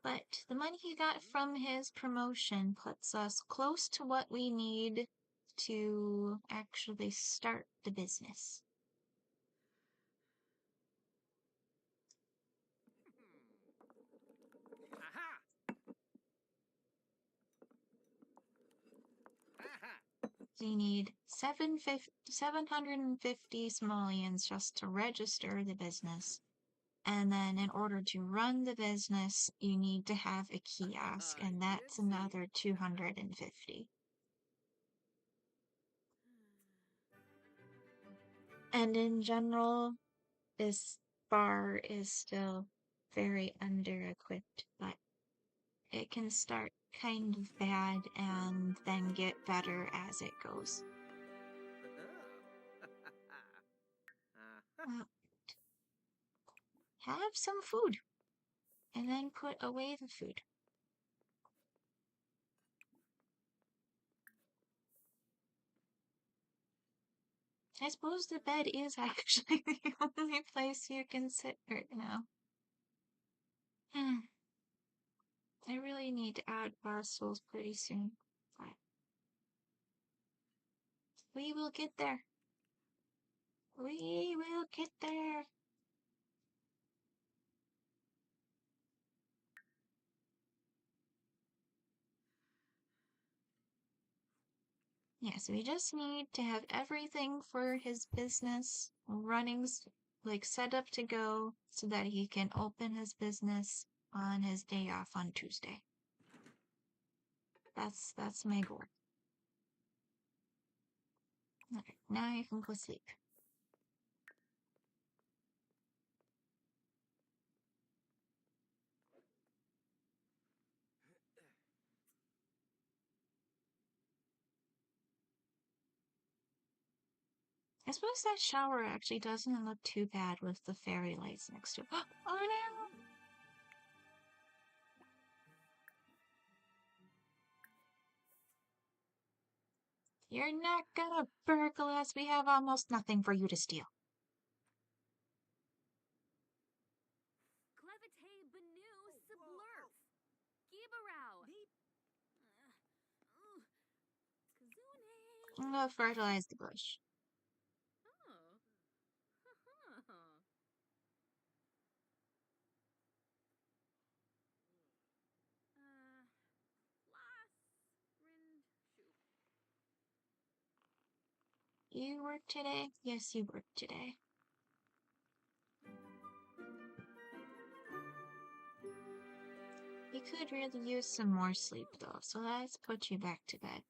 But the money he got from his promotion puts us close to what we need to actually start the business. Aha! Aha! So you need 750 simoleons just to register the business. And then in order to run the business, you need to have a kiosk, and that's another 250. And in general, this bar is still very under-equipped, but it can start kind of bad and then get better as it goes. Well, have some food, and then put away the food. I suppose the bed is actually the only place you can sit right now. I really need to add bar stools pretty soon, but we will get there. We will get there. Yes, we just need to have everything for his business running, like set up to go so that he can open his business on his day off on Tuesday. That's my goal. Okay, now you can go sleep. I suppose that shower actually doesn't look too bad with the fairy lights next to it. Oh no! You're not gonna burgle us. We have almost nothing for you to steal. Clevite Benu Sublurf. Gibarau. Kazune. I'm gonna fertilize the bush. Oh. Las Rind Shoop. You work today? Yes, you work today. You could really use some more sleep though, so let's put you back to bed.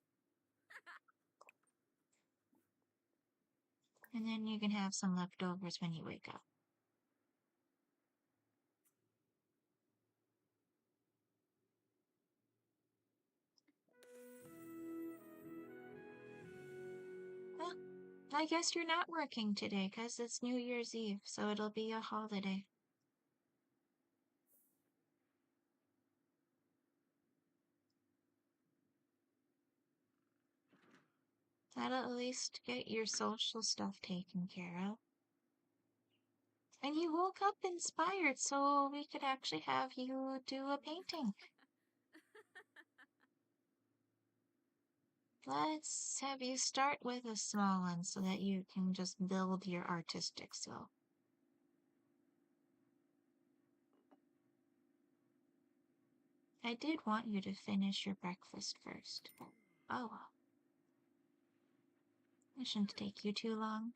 And then you can have some leftovers when you wake up. Well, I guess you're not working today because it's New Year's Eve, so it'll be a holiday. That'll at least get your social stuff taken care of. And you woke up inspired, so we could actually have you do a painting. Let's have you start with a small one so that you can just build your artistic skill. I did want you to finish your breakfast first, but oh well. It shouldn't take you too long.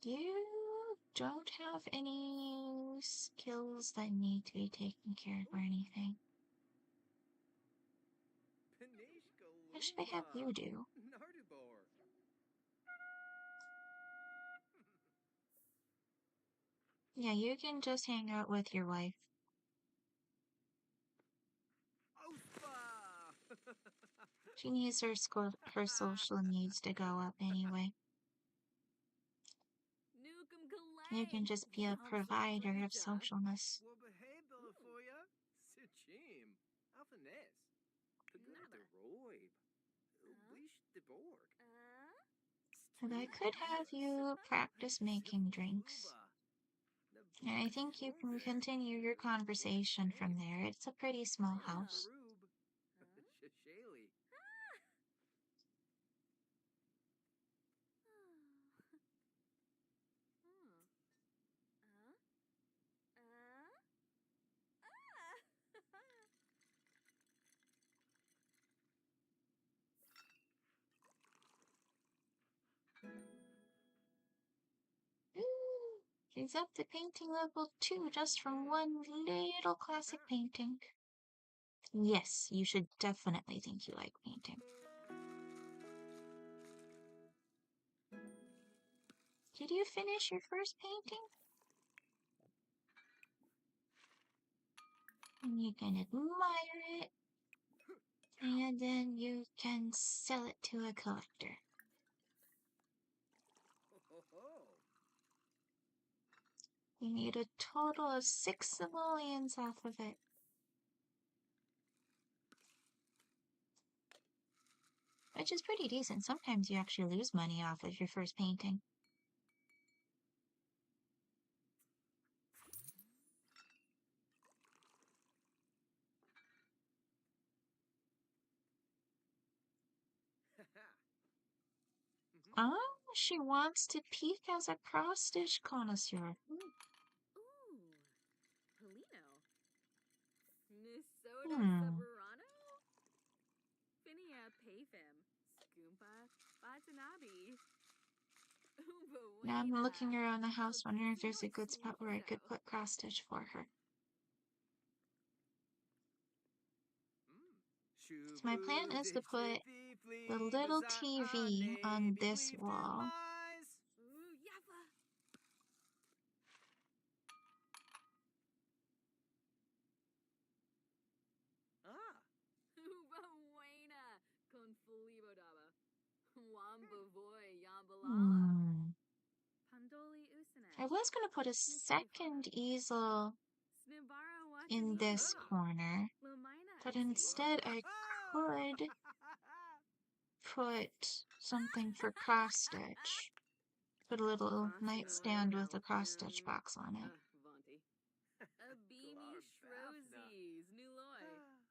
You don't have any skills that need to be taken care of or anything. What should I have you do? Nardubor. Yeah, you can just hang out with your wife. Ospa! She needs her social needs to go up anyway. Nukum You can Kalay. just be a provider of socialness. Well, behave, Bellafoya. Sichim. Alphanes. Naba. Roib. Wish the Borg. And I could have you practice making drinks. And I think you can continue your conversation from there. It's a pretty small house. Shashali. Ooh, she's up to painting level 2 just from one little classic painting. Yes, you should definitely think you like painting. Did you finish your first painting? And you can admire it, and then you can sell it to a collector. You need a total of 6 simoleons off of it. Which is pretty decent. Sometimes you actually lose money off of your first painting. Oh, she wants to peak as a cross-stitch connoisseur. Ooh. Polino. Nisoda Hmm. Saburano? Finia Payfim. Scoompa Batanabi. Now I'm looking around the house, wondering if there's a good spot where I could put cross-stitch for her. So my plan is to put the little TV on this wall. Ooh, Yappa. Ubawaina. Confulibodaba. Wamba voy Yambalala. Pandoli Usane. I was going to put a second easel Snibara in this corner, but instead I could put something for cross-stitch. Put a little nightstand with a cross-stitch box on it. Abimi Shrosies, Nuloy.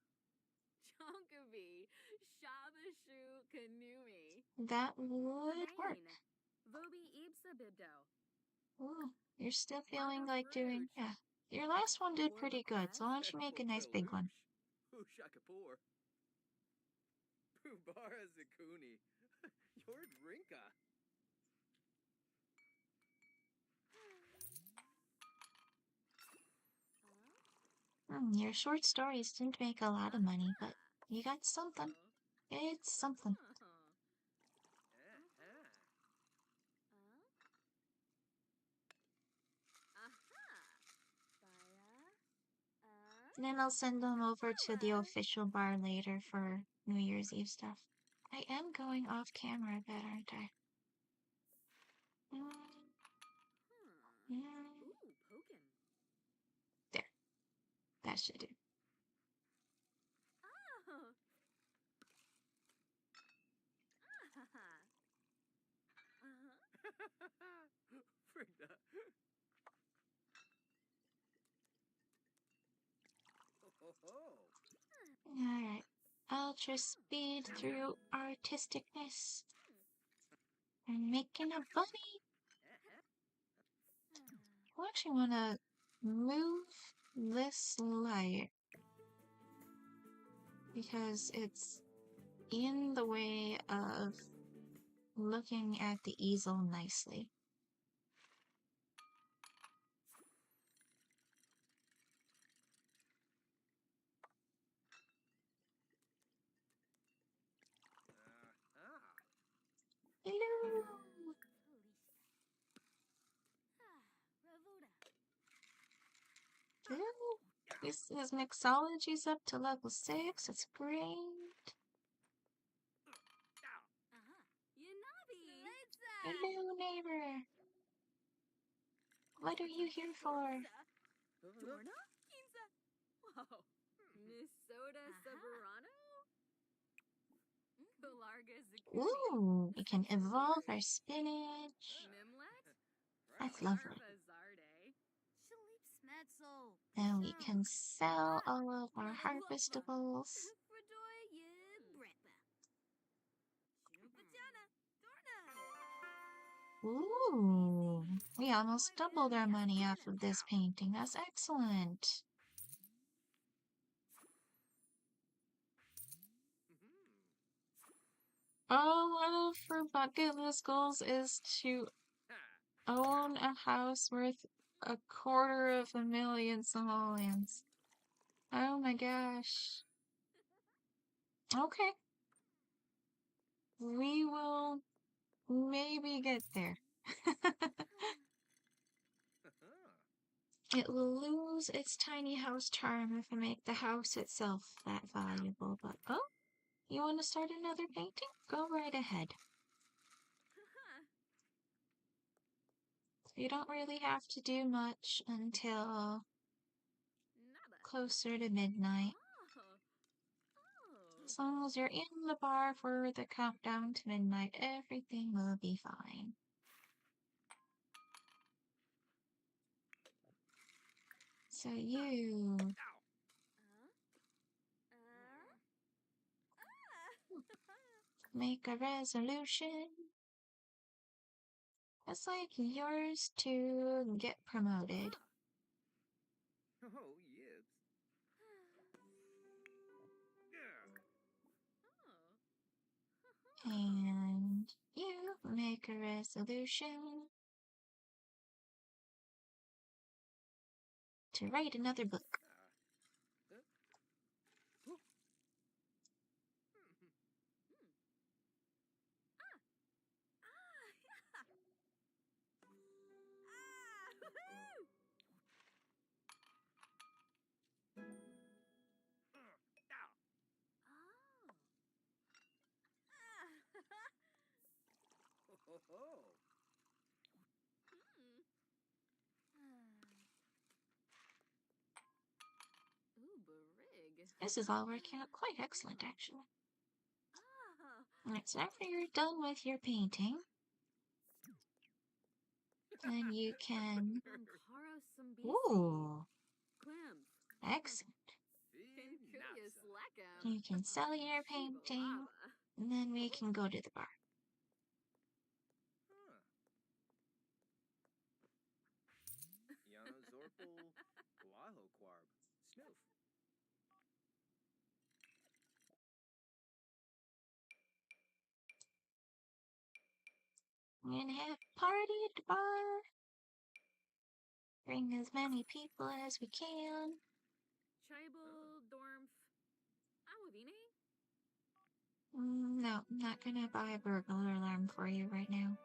Chonkavi, Shabashu Kanumi. That would work. Vobi Ibsa Bibdo. Ooh, you're still feeling like doing... Yeah, your last one did pretty good, so why don't you make a nice big one? Ushakapur. Pubara Zakuni. Your Rinka. Your short stories didn't make a lot of money, but you got something. It's something. And then I'll send them over to the official bar later for New Year's Eve stuff. I am going off camera a bit, aren't I? Ooh, Pokin. There. That should do. Frigda. Ho ho ho. Alright. Ultra speed through artisticness. I'm making a bunny. I actually want to move this light because it's in the way of looking at the easel nicely. Hello! Ooh, his mixology's up to level 6. It's great. Hello, neighbor. What are you here for? Dorna? Kinza? Whoa. Nisota Saburano? Galarga Zakuni. Ooh, we can evolve our spinach. Mimlet? That's lovely. Arva Zarde. Shalip Smetzel. Now we can sell all of our harvestables. Fredoy ye brepa. Shinupatana. Dorna. Ooh, we almost doubled our money off of this painting. That's excellent. Oh, one of her bucket list goals is to own a house worth $250,000 simoleons. Oh my gosh. Okay. We will maybe get there. It will lose its tiny house charm if I make the house itself that valuable, but oh, you want to start another painting? Go right ahead. You don't really have to do much until Nada. closer to midnight. Oh. As long as you're in the bar for the countdown to midnight, everything will be fine. So you make a resolution. It's like yours to get promoted. Oh, yes. And you make a resolution to write another book. Ho ho. Ooh, barig. This is all working out quite excellent, actually. Ah. Alright, so after you're done with your painting, then you can... Ankara Sambisi. Ooh, Clams. excellent. Pincurious Leckham. You can sell your painting, and then we can go to the bar. Yano Zorpal, Guaho Quarb, Snoof. We're gonna have a party at the bar. Bring as many people as we can. Tribal Dormf. Awavine? No, I'm not gonna buy a burglar alarm for you right now.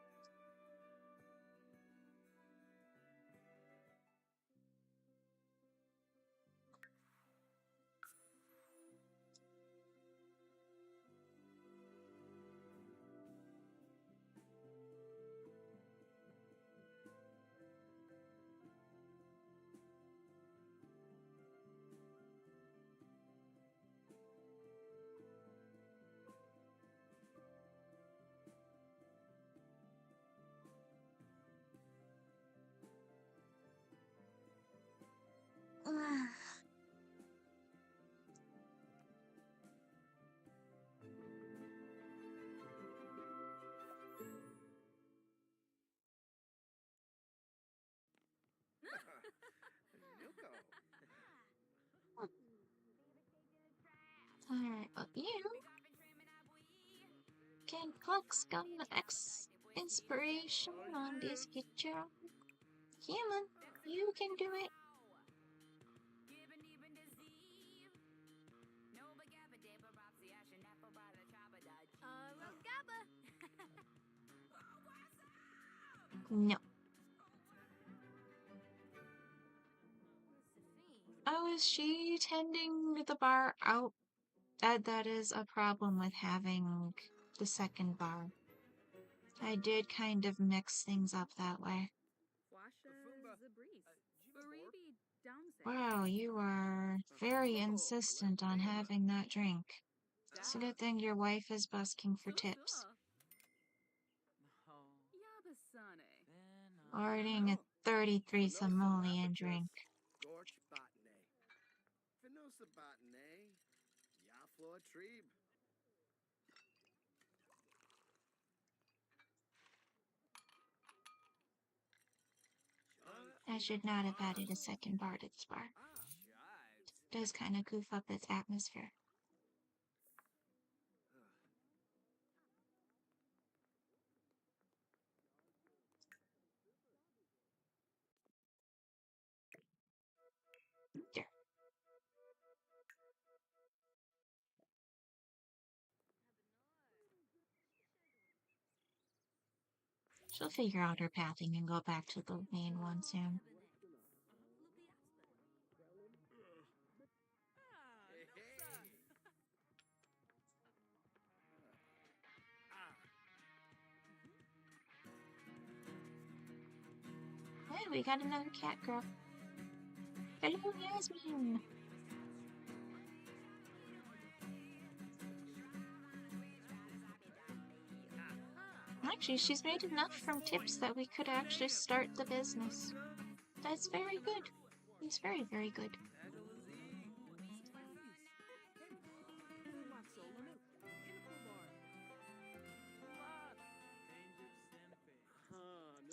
you can pluck some inspiration on this picture. Human, you can do it. Rogaba. No. Oh, is she tending the bar out? That is a problem with having the second bar. I did kind of mix things up that way. Wow, you are very insistent on having that drink. It's a good thing your wife is busking for tips. Ordering a 33 simoleon drink. Gorch botany. Finosa botany. Yaflo trib. I should not have added a second bar to this bar. It does kind of goof up its atmosphere. There. She'll figure out her pathing and go back to the main one soon. Hey, we got another cat girl. Hello, Yasmin. Actually, she's made enough from tips that we could actually start the business. That's very good. It's very, very good.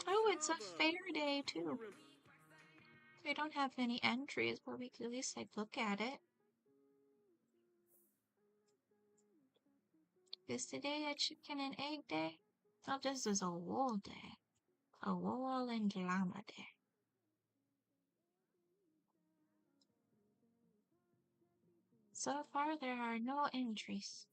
Oh, it's a fair day, too. We don't have any entries, but we could at least, like, look at it. Is today a chicken and egg day? Oh, this is a wool day. A wool and llama day. So far, there are no entries.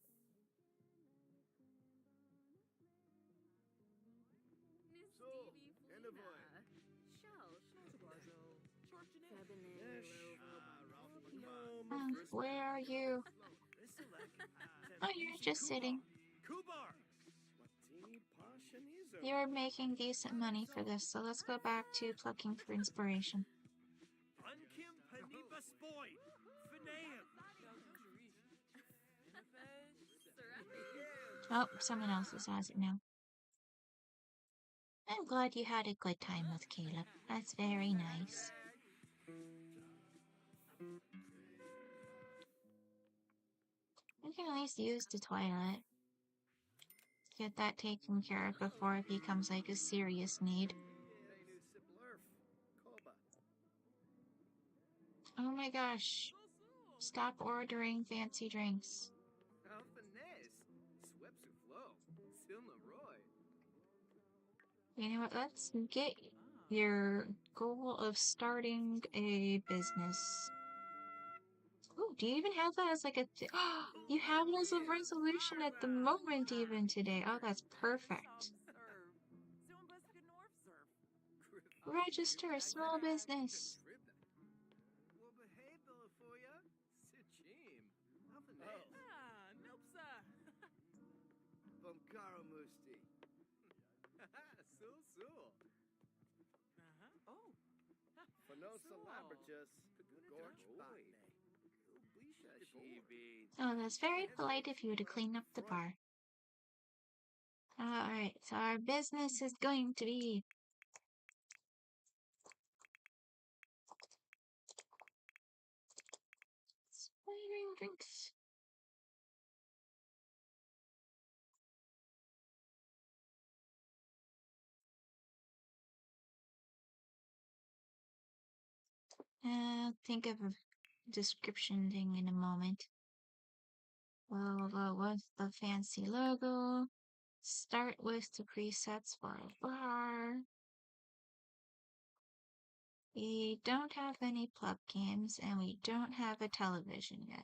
Where are you? Oh, you're just sitting. You're making decent money for this, so let's go back to plucking for inspiration. Oh, someone else has it now. I'm glad you had a good time with Caleb. That's very nice. You can at least use the toilet. Get that taken care of before it becomes like a serious need. Oh my gosh. Stop ordering fancy drinks. You know what? Let's get your goal of starting a business. Oh, do you even have that as like a... you have it as a resolution at the moment even today. Oh, that's perfect. Register a small business. Oh, that's very polite of you to clean up the bar. Alright, so our business is going to be spiring drinks. I'll think of a description thing in a moment. We'll go with the fancy logo. Start with the presets for a bar. We don't have any plug games and we don't have a television yet.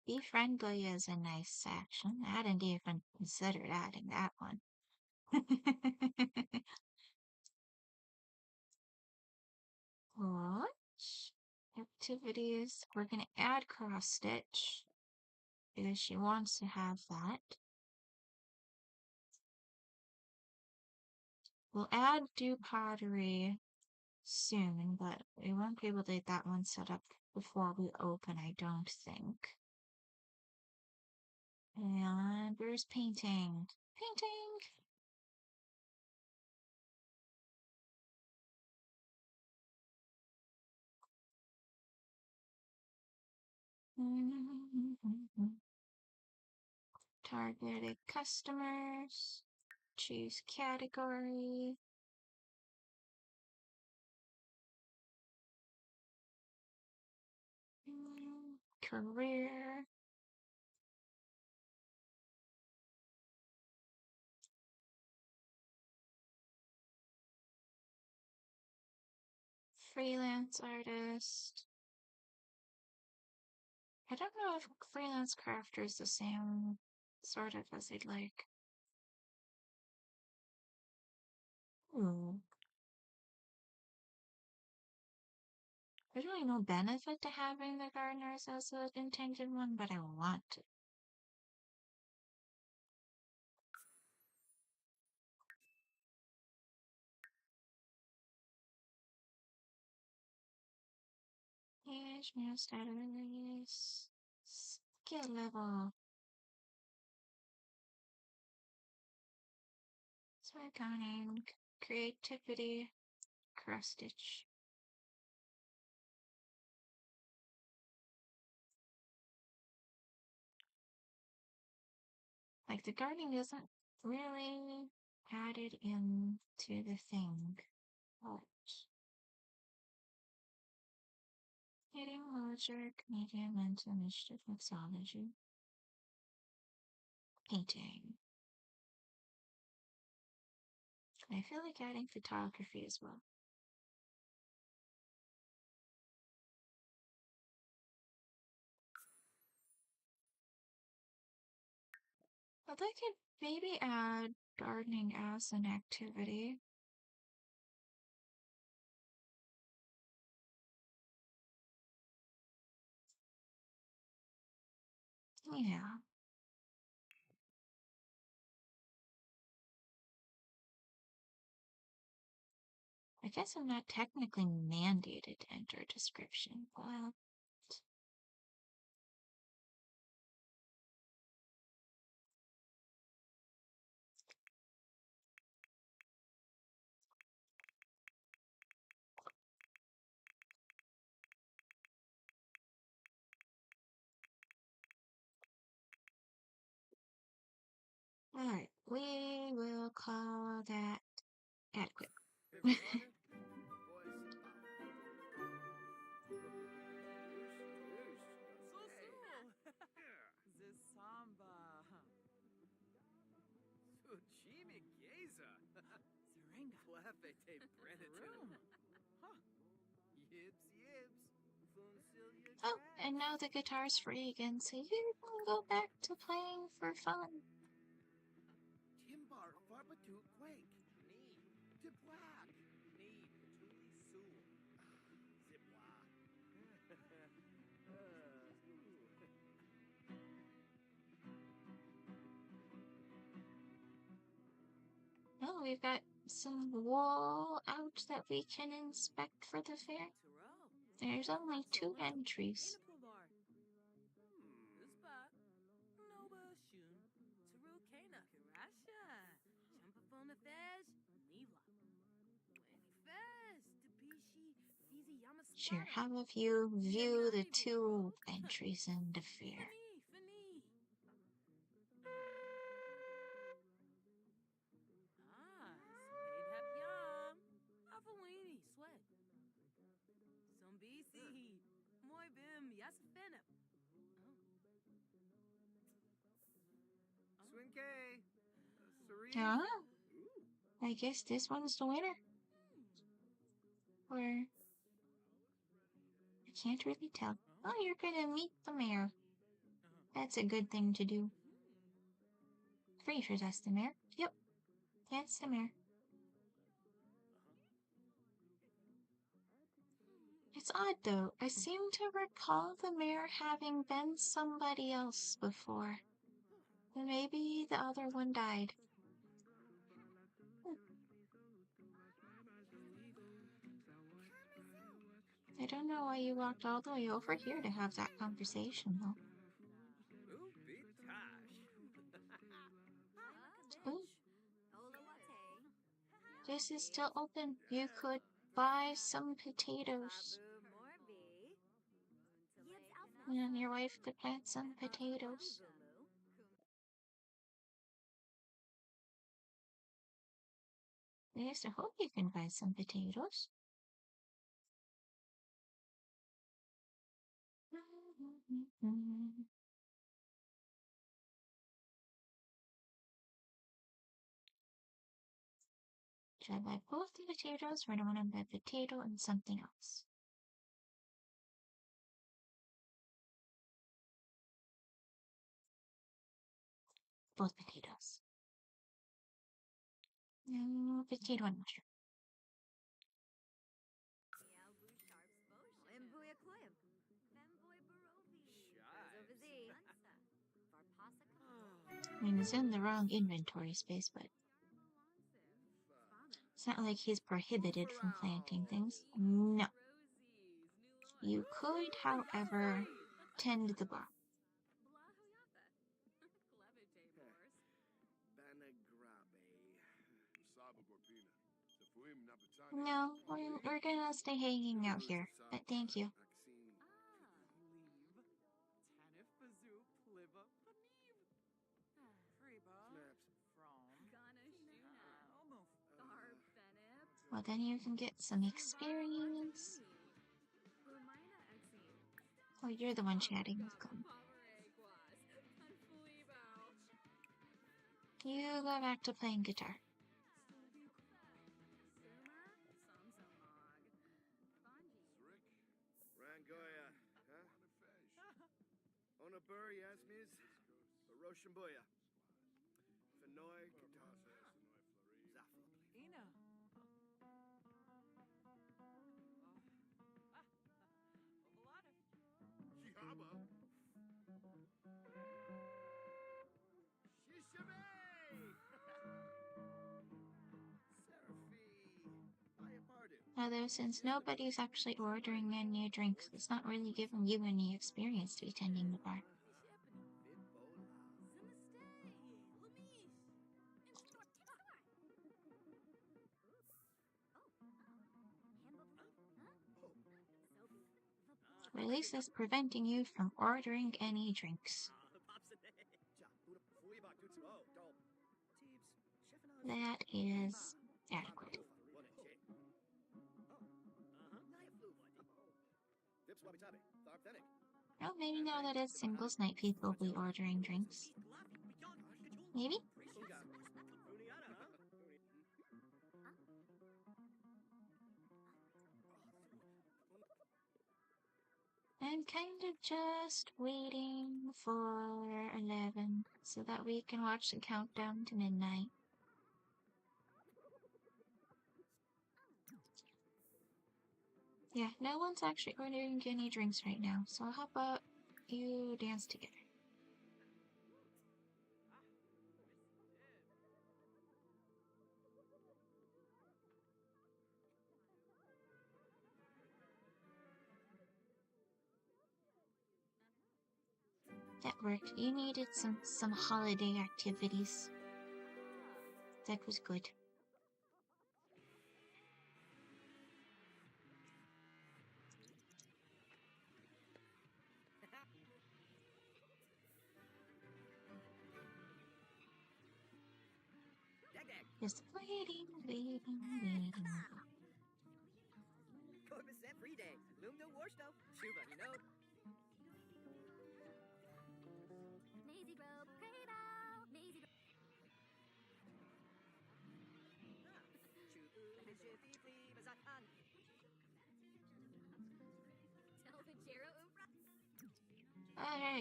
Be Friendly is a nice section. I hadn't even considered adding that one. What? Activities. We're going to add cross stitch because she wants to have that. We'll add do pottery soon, but we won't be able to get that one set up before we open, I don't think. And where's painting? Painting! Targeted customers. Choose category. Career. Freelance artist. I don't know if freelance crafter is the same sort of as I'd like. Ooh. There's really no benefit to having the gardeners as an intended one, but I want to. Age, new status, release, skill level. So accounting, creativity, cross stitch. Like the gardening isn't really added into the thing, but hitting logic, medium, mental initiative, mixology, painting. I feel like adding photography as well. I'd like to maybe add gardening as an activity. Yeah. I guess I'm not technically mandated to enter a description, but alright, we will call that adequate. The samba. Suchimi Geza. Serenga. Plefete Brenneton. Huh. Yibs yibs. Funcilia Oh, and now the guitar's free again, so you can go back to playing for fun. Timbar Farbatu Quake. Need. Dipwak. Need. Tuli Sue. Zipwa. Oh, we've got some wall out that we can inspect for the fair. There's only 2 entries. Sure, how of you view the 2 entries in the fair? Ah, I guess this one's the winner. Or I can't really tell. Oh, you're gonna meet the mayor. That's a good thing to do. Pretty sure that's the mayor. Yep, that's the mayor. It's odd though. I seem to recall the mayor having been somebody else before. But maybe the other one died. I don't know why you walked all the way over here to have that conversation, though. Ooh, this is still open. You could buy some potatoes. And your wife could plant some potatoes. Yes, I hope you can buy some potatoes. Should I buy both the potatoes, or do I want to buy a potato and something else? Both potatoes. No, potato and mushroom. I mean, it's in the wrong inventory space, but it's not like he's prohibited from planting things. No. You could, however, tend the bar. No, we're gonna stay hanging out here, but thank you. Well, then you can get some experience. Oh, you're the one chatting with Glenn. You go back to playing guitar. Rangoya, huh? Onabur, Yasmiz, Roshamboya. Fenoy, Zafla. Ina. Yaba. Shishabe! Although, since nobody's actually ordering any drinks, it's not really giving you any experience to be tending the bar. Or at least it's preventing you from ordering any drinks. That is adequate. Oh, maybe now that it's singles night, people will be ordering drinks. Maybe? I'm kind of just waiting for 11 so that we can watch the countdown to midnight. Yeah, no one's actually ordering any drinks right now, so how about you dance together? That worked. You needed some holiday activities. That was good. Just waiting.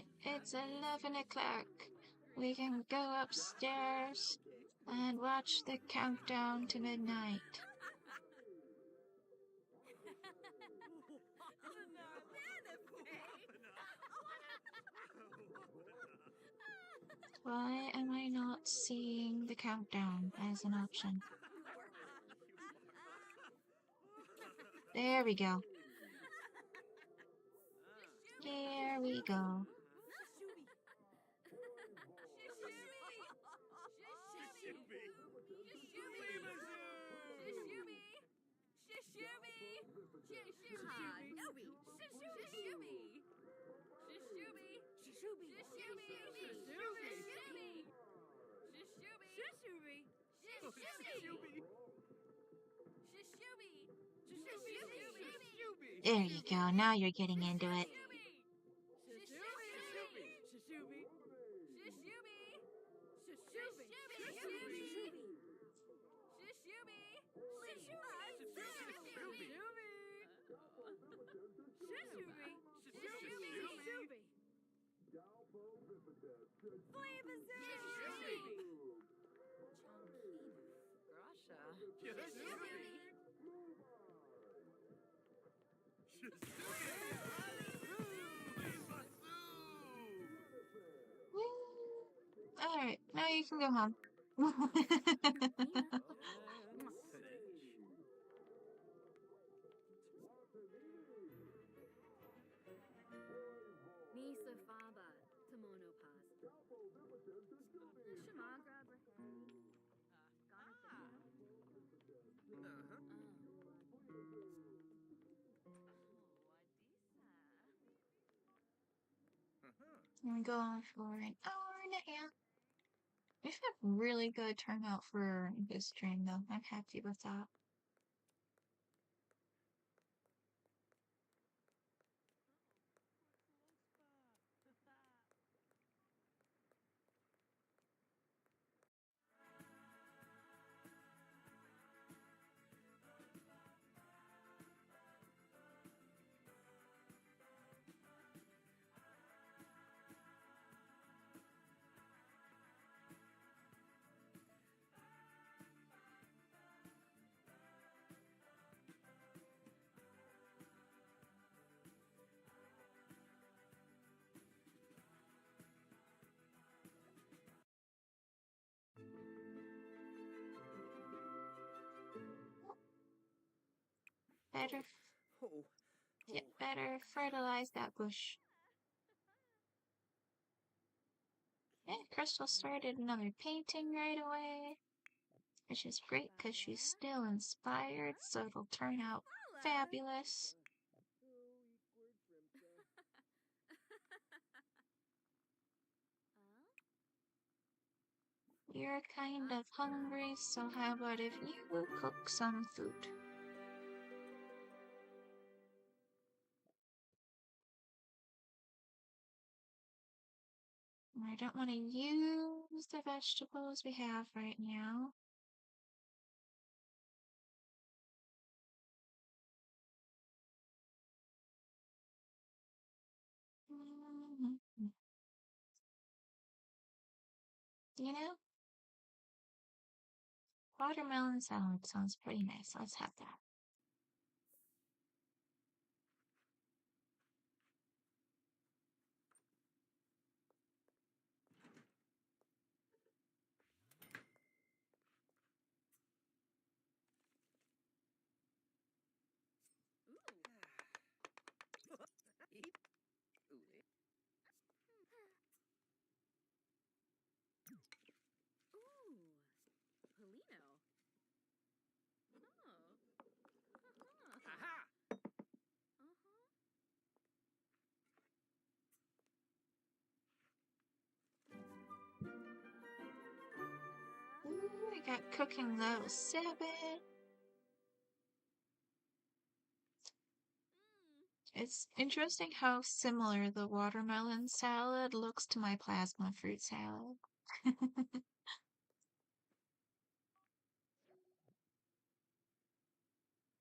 Alright, it's 11 o'clock. We can go upstairs and watch the countdown to midnight. Why am I not seeing the countdown as an option? There we go. Here we go. There you go. Now you're getting into it. Alright, now you can go home. Nisa Faba, Tomono Paz. Shamagra I'm going for an hour and a half. We've had really good turnout for this stream, though. I'm happy with that. Better, yeah, better fertilize that bush. Yeah, Crystal started another painting right away, which is great because she's still inspired, so it'll turn out fabulous. You're kind of hungry, so how about if you cook some food? I don't want to use the vegetables we have right now. You know, watermelon salad sounds pretty nice. Let's have that. Polino. Aha! Ooh, we got cooking level 7. It's interesting how similar the watermelon salad looks to my plasma fruit salad.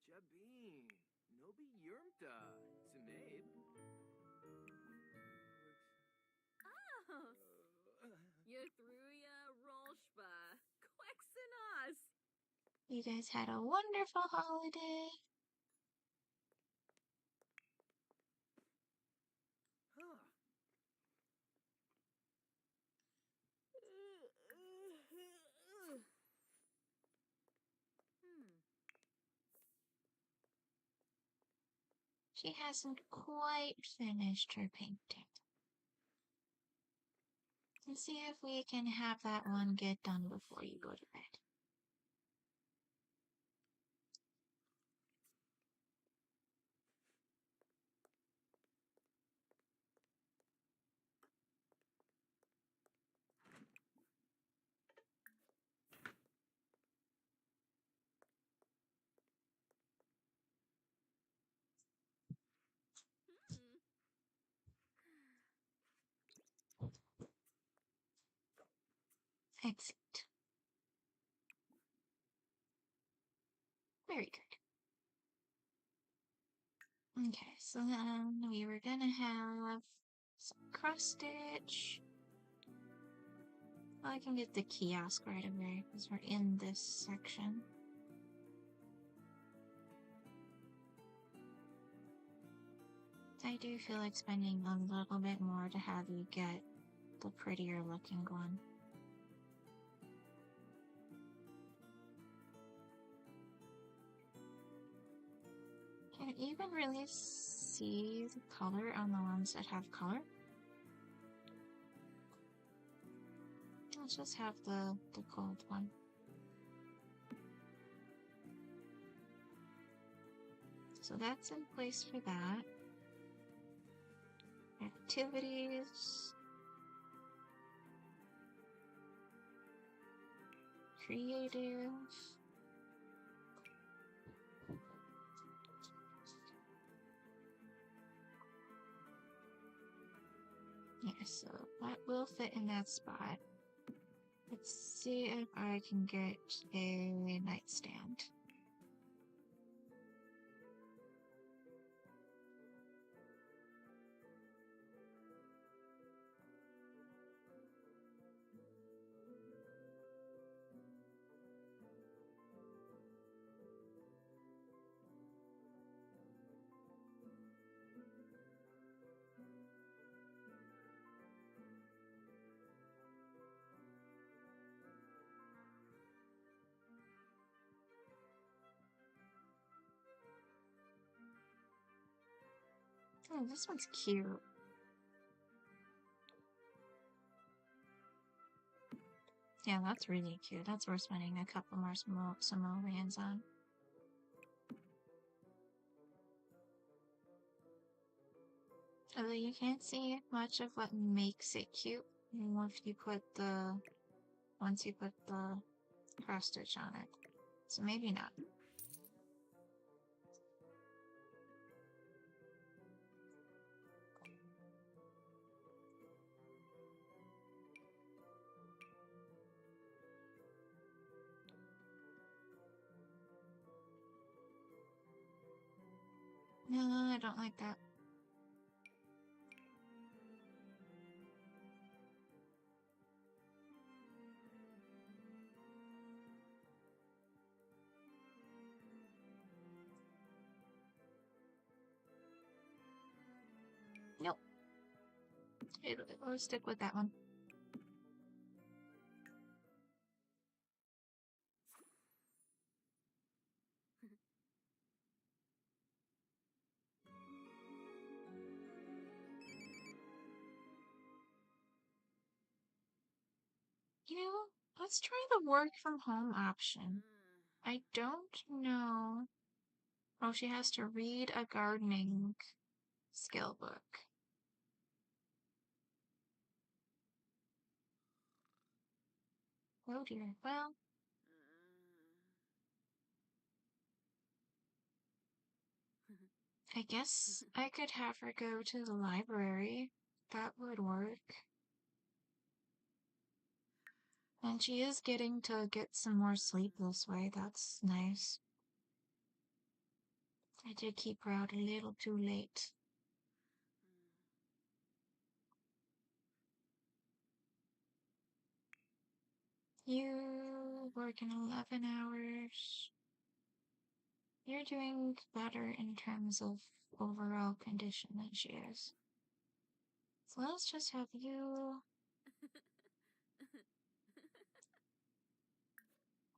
Jabin, Nobi Yurmta, Zimabe. Thruya Rolshba. Quexenos. You guys had a wonderful holiday. Huh. She hasn't quite finished her painting. Let's see if we can have that one get done before you go to bed. Excellent. Very good. Okay, so then we were gonna have some cross stitch. Well, I can get the kiosk right away because we're in this section. I do feel like spending a little bit more to have you get the prettier looking one. Can you even really see the color on the ones that have color? Let's just have the gold one. So that's in place for that. Activities. Creative. Yeah, so that will fit in that spot. Let's see if I can get a nightstand. Oh, this one's cute. Yeah, that's really cute. That's worth spending a couple more simoleons on. Although you can't see much of what makes it cute once you put the cross stitch on it. So maybe not. No, I don't like that. Nope. We'll stick with that one. You know, let's try the work from home option. I don't know. Oh, she has to read a gardening skill book. Oh dear. Well, I guess I could have her go to the library. That would work. And she is getting to get some more sleep this way. That's nice. I did keep her out a little too late. You work in 11 hours. You're doing better in terms of overall condition than she is. So let's just have you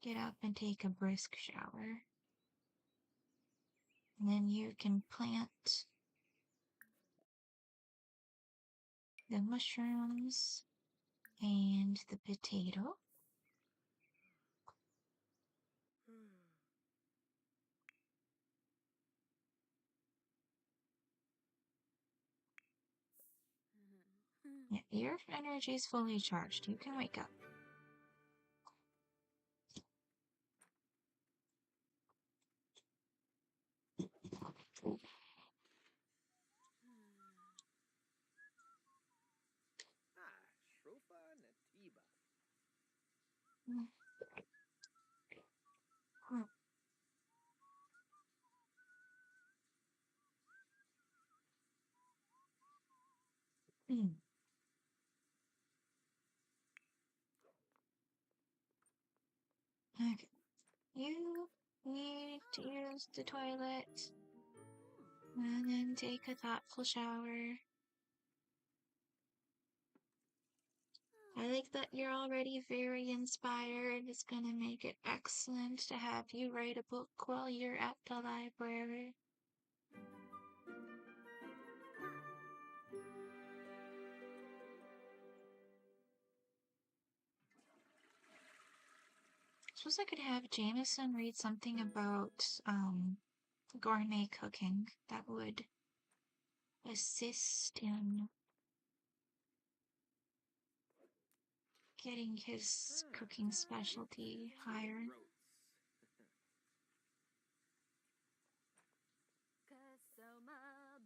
get up and take a brisk shower. And then you can plant the mushrooms and the potato. Yeah, your energy is fully charged. You can wake up. Shrofa Natiba. Okay. You need to use the toilet and then take a thoughtful shower. I like that you're already very inspired. It's gonna make it excellent to have you write a book while you're at the library. Suppose I could have Jameson read something about gourmet cooking that would assist in getting his cooking specialty higher. Kasoma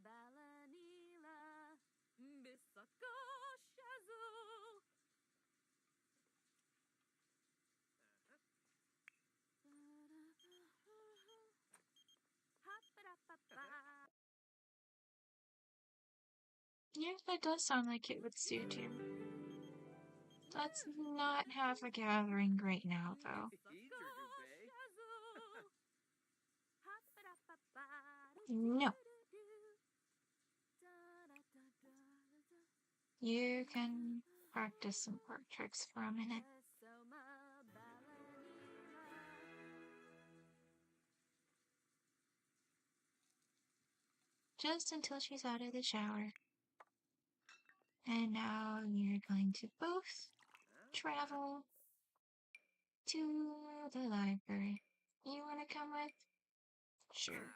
balanila bisako shazu. Yeah, that does sound like it would suit you. Let's not have a gathering right now, though. No. You can practice some pork tricks for a minute. Just until she's out of the shower. And now you're going to both travel to the library. You want to come with? Sure.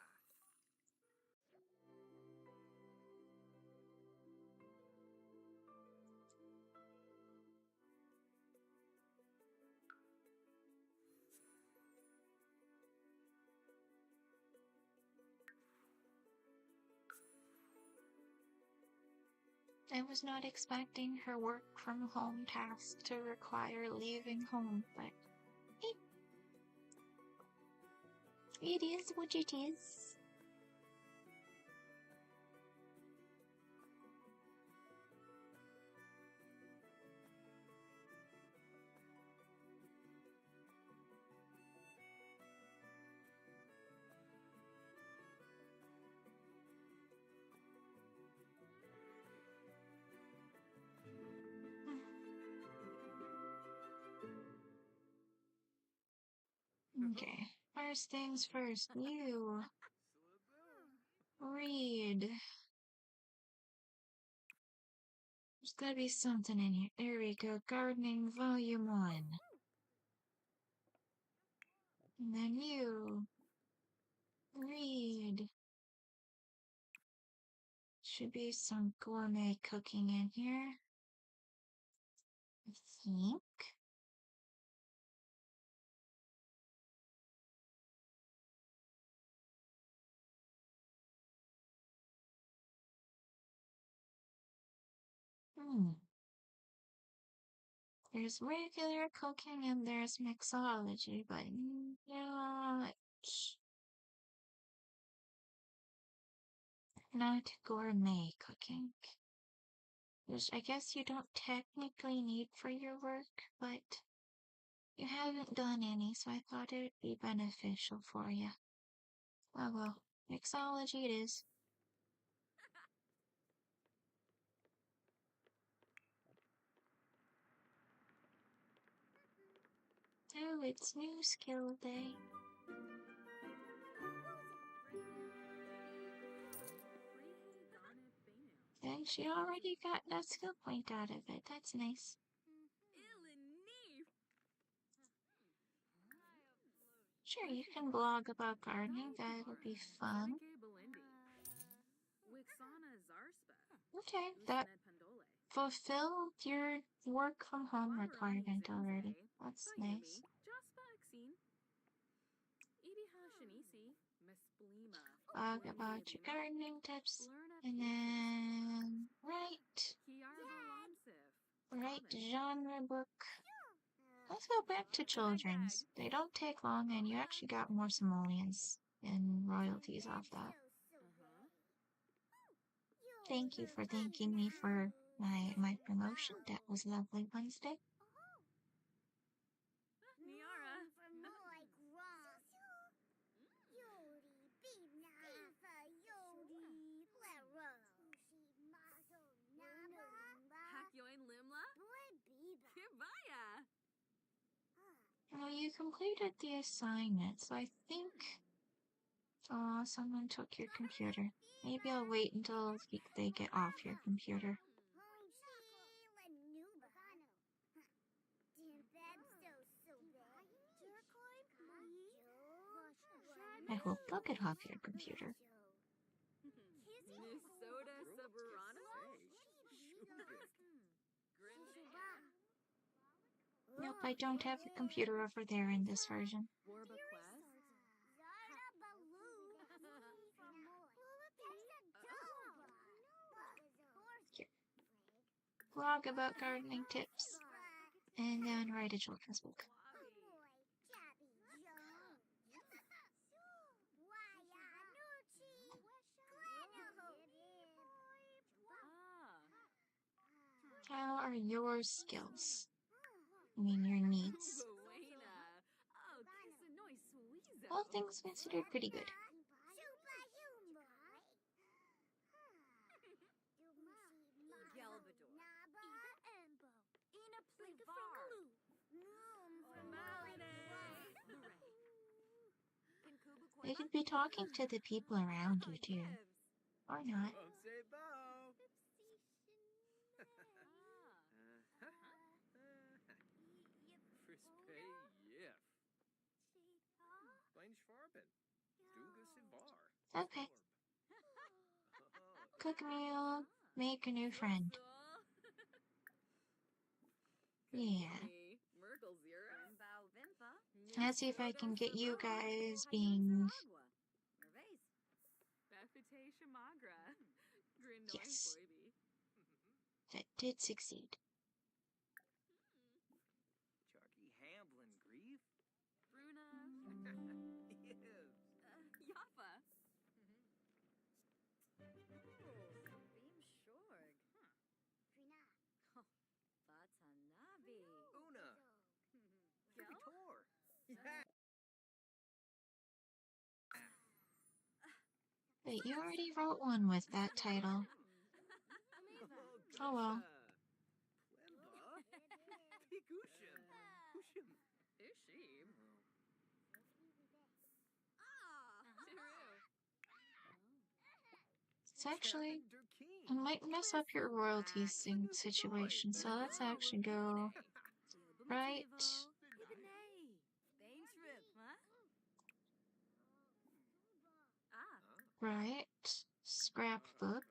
I was not expecting her work from home task to require leaving home, but it is what it is. Okay, first things first, you read. There's gotta be something in here. There we go, Gardening Volume 1. And then you read. Should be some gourmet cooking in here, I think. There's regular cooking and there's mixology, but not gourmet cooking. Which I guess you don't technically need for your work, but You haven't done any, so I thought it would be beneficial for you. Oh well, mixology it is. Oh, it's new skill day. And she already got that skill point out of it. That's nice. Sure, you can blog about gardening. That'll be fun. Okay, that fulfilled your work from home requirement already. That's nice. Blog about your gardening tips. And then write genre book. Let's go back to children's. They don't take long, and you actually got more simoleons and royalties off that. Thank you for thanking me for my promotion. That was lovely Wednesday. Well, you completed the assignment, so I think... Oh, someone took your computer. Maybe I'll wait until they get off your computer. I hope they'll get off your computer. Nope, I don't have the computer over there in this version. Here. Blog about gardening tips, and then write a children's book. How are your skills? I mean, your needs. All things considered, pretty good. They could be talking to the people around you, too. Or not. Okay. Cook a meal, make a new friend. Yeah. Let's see if I can get you guys being... Yes. That did succeed. Wait, you already wrote one with that title. Oh well. It's actually... I might mess up your royalties situation, so let's actually go... Right... Right. Scrapbook.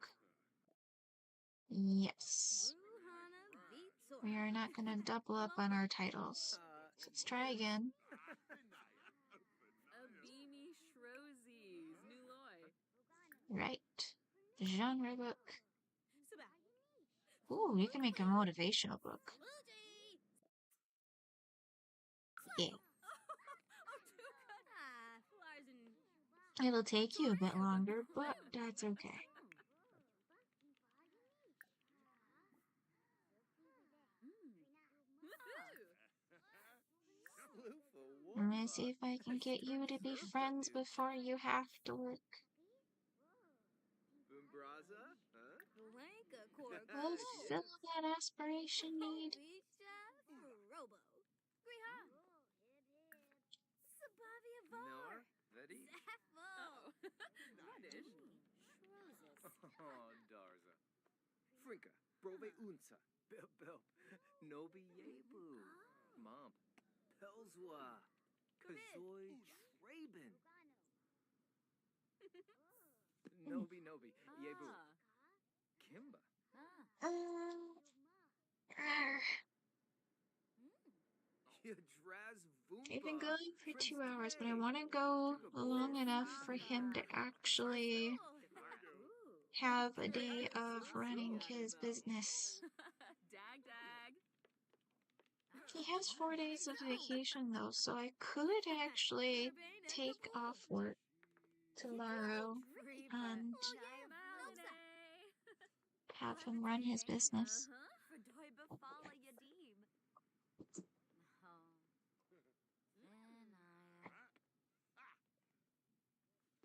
Yes. We are not going to double up on our titles. So let's try again. Right. Genre book. Ooh, you can make a motivational book. Yeah. It'll take you a bit longer, but that's okay. I'm gonna see if I can get you to be friends before you have to work. Bumbraza? Huh? Blanca Cork. Fulfill that aspiration need. Robo. Griha. Sabavia Var. Nor? Vedi? Oh, Zaffo. Radish. Oh, Darza. Frinka, Brove Unsa. Bilp, bilp. Nobi Yebu. Mom. Pelswa. Kazoy Traben. Nobi, Nobi. Yebu. Ah. Kimba. Arr. Yadraz Vumba. I've been going for Prince 2 hours, but I Day. want to go long enough for him to actually have a day of running his business. Dag, dag. He has 4 days of vacation though, so I could actually take off work tomorrow and have him run his business.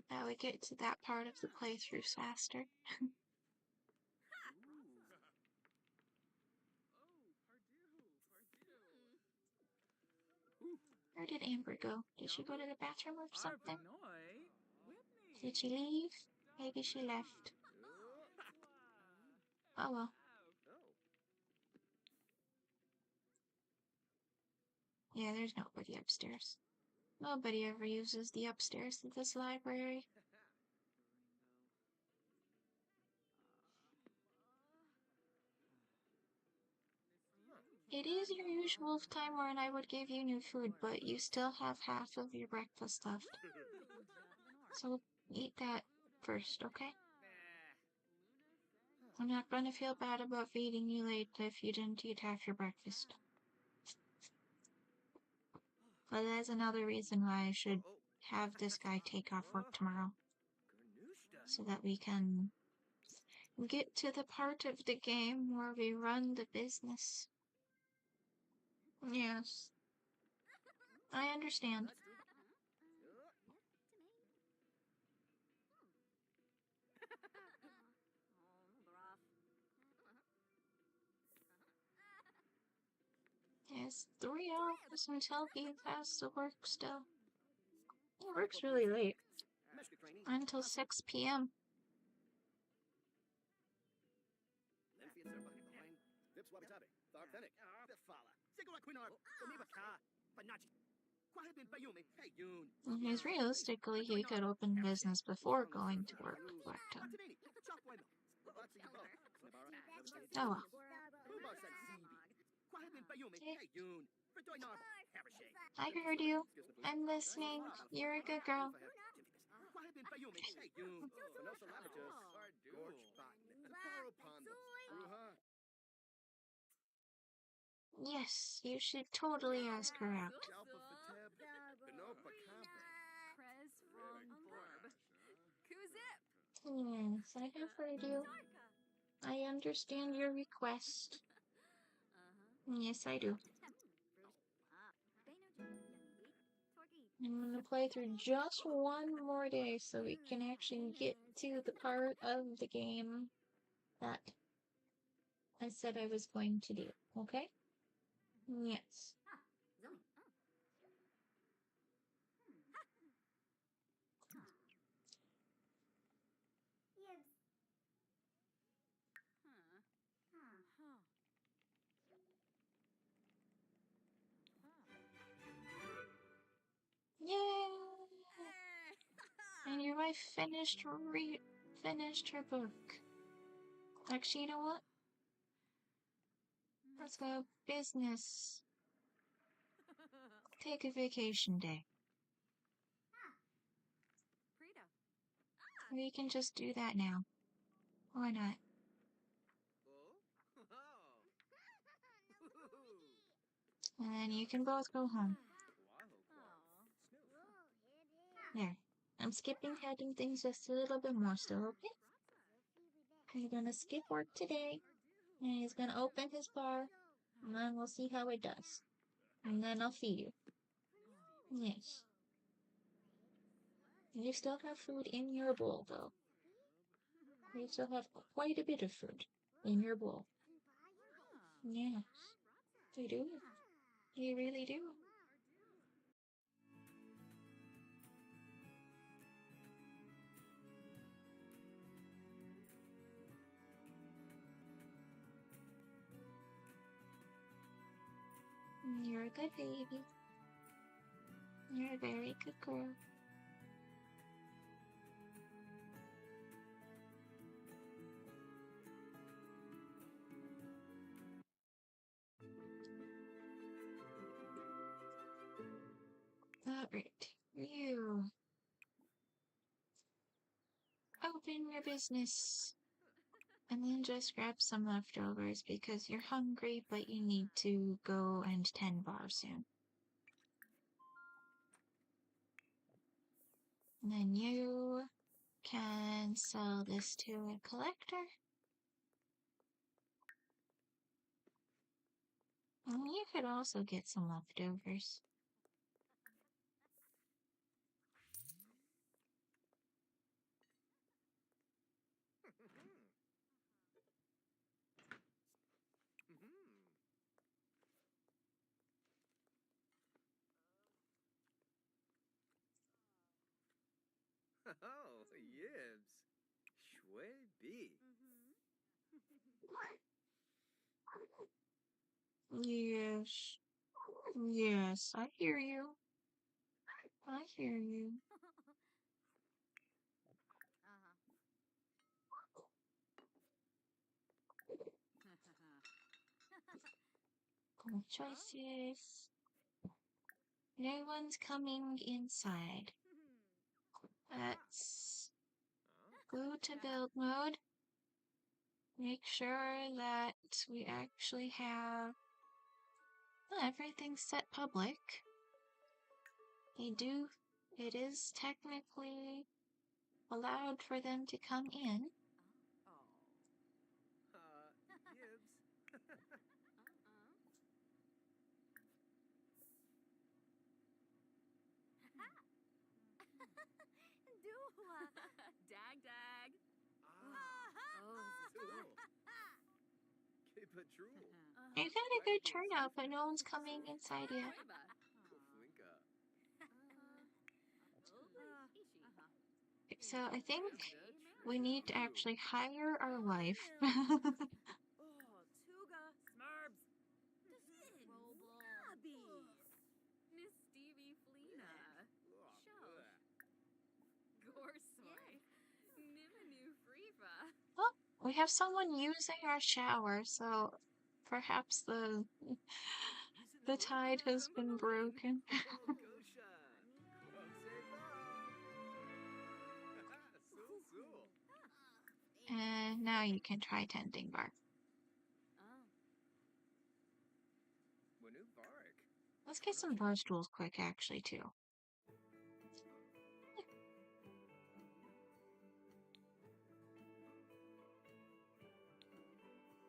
That would get to that part of the playthrough faster. Where did Amber go? Did she go to the bathroom or something? Did she leave? Maybe she left. Oh well. Yeah, there's nobody upstairs. Nobody ever uses the upstairs of this library. It is your usual time when I would give you new food, but you still have half of your breakfast left. So eat that first, okay? I'm not going to feel bad about feeding you late if you didn't eat half your breakfast. But that's another reason why I should have this guy take off work tomorrow. So that we can get to the part of the game where we run the business. Yes. I understand. It's 3 hours until he has to work still. He works really late. Until 6 p.m. Because realistically, he could open business before going to work, but, oh well. I heard you. I'm listening. You're a good girl. Yes, you should totally ask her out. Yes, I have heard you. I understand your request. Yes, I do. I'm gonna play through just one more day so we can actually get to the part of the game that I said I was going to do, okay? Yes. Yay! And your wife finished her book. Actually, you know what? Let's go business. Take a vacation day. We can just do that now. Why not? And then you can both go home. There. I'm skipping heading things just a little bit more still, okay? He's gonna skip work today, and he's gonna open his bar, and then we'll see how it does. And then I'll feed you. Yes. You still have food in your bowl, though. You still have quite a bit of food in your bowl. Yes, you do. You really do. You're a good baby. You're a very good girl. Alright, you open your business and then just grab some leftovers because you're hungry, but you need to go and tend bar soon. And then you can sell this to a collector. And you could also get some leftovers. Oh, yibs. Shui bi. Yes. Yes, I hear you. I hear you. Good choices. No one's coming inside. Let's go to build mode. Make sure that we actually have everything set public. It is technically allowed for them to come in. Yibs. Dag dag. Cool. Keep it true. You got a good turnout, but no one's coming inside yet. Flinka. So I think we need to actually hire our wife. Smurbs. Miss Stevie Fleena. Shelf. Gorsoy. Nimanu Freefa. Well, we have someone using our shower, so perhaps the tide has been broken. Gosha. And now you can try tending bar. Wanu Barak. Let's get some bar stools quick, actually, too.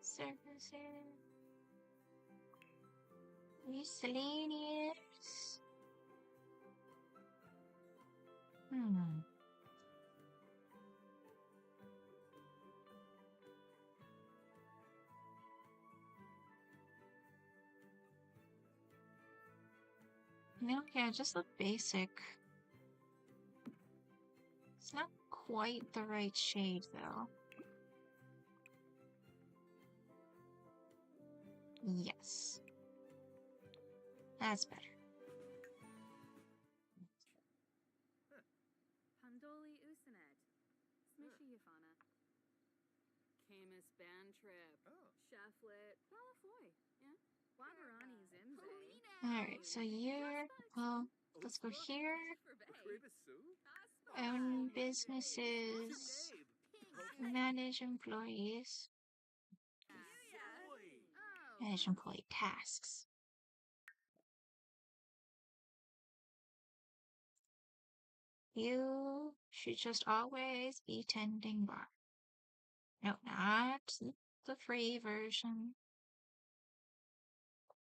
Services. Miscellaneous. No, yeah, just the basic. It's not quite the right shade, though. Yes. That's better. Pandoli Usanet. Smishy Yafana. Camus band trip. Shaflet. Qualifoy. Yeah. Wabarani Zimze. Alright, so you're, well, let's go here. Own businesses. Manage employees. Manage employee tasks. You should just always be tending bar. No, not the free version.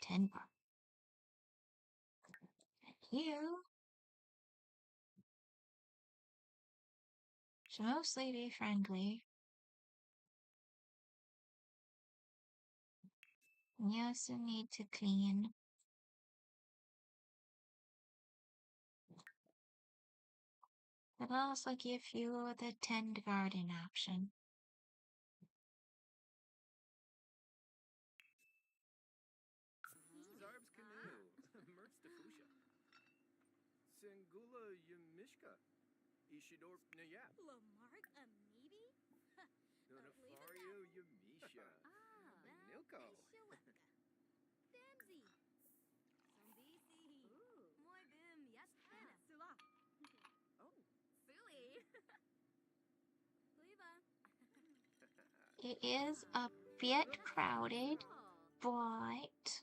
Tend bar. And you mostly be friendly. You also need to clean. It'll also give you the tend garden option. Zarb's canoe. Mertz de Fusha. Singula Yamishka. Ishidor Nayap. Lamarck a maybe? Nonafario Yamisha. Nilko. Ishawaka. Bamsy. Zombisi. Moi bim yaspana. Sula. Oh, Sui. Gliva. It is a bit crowded, but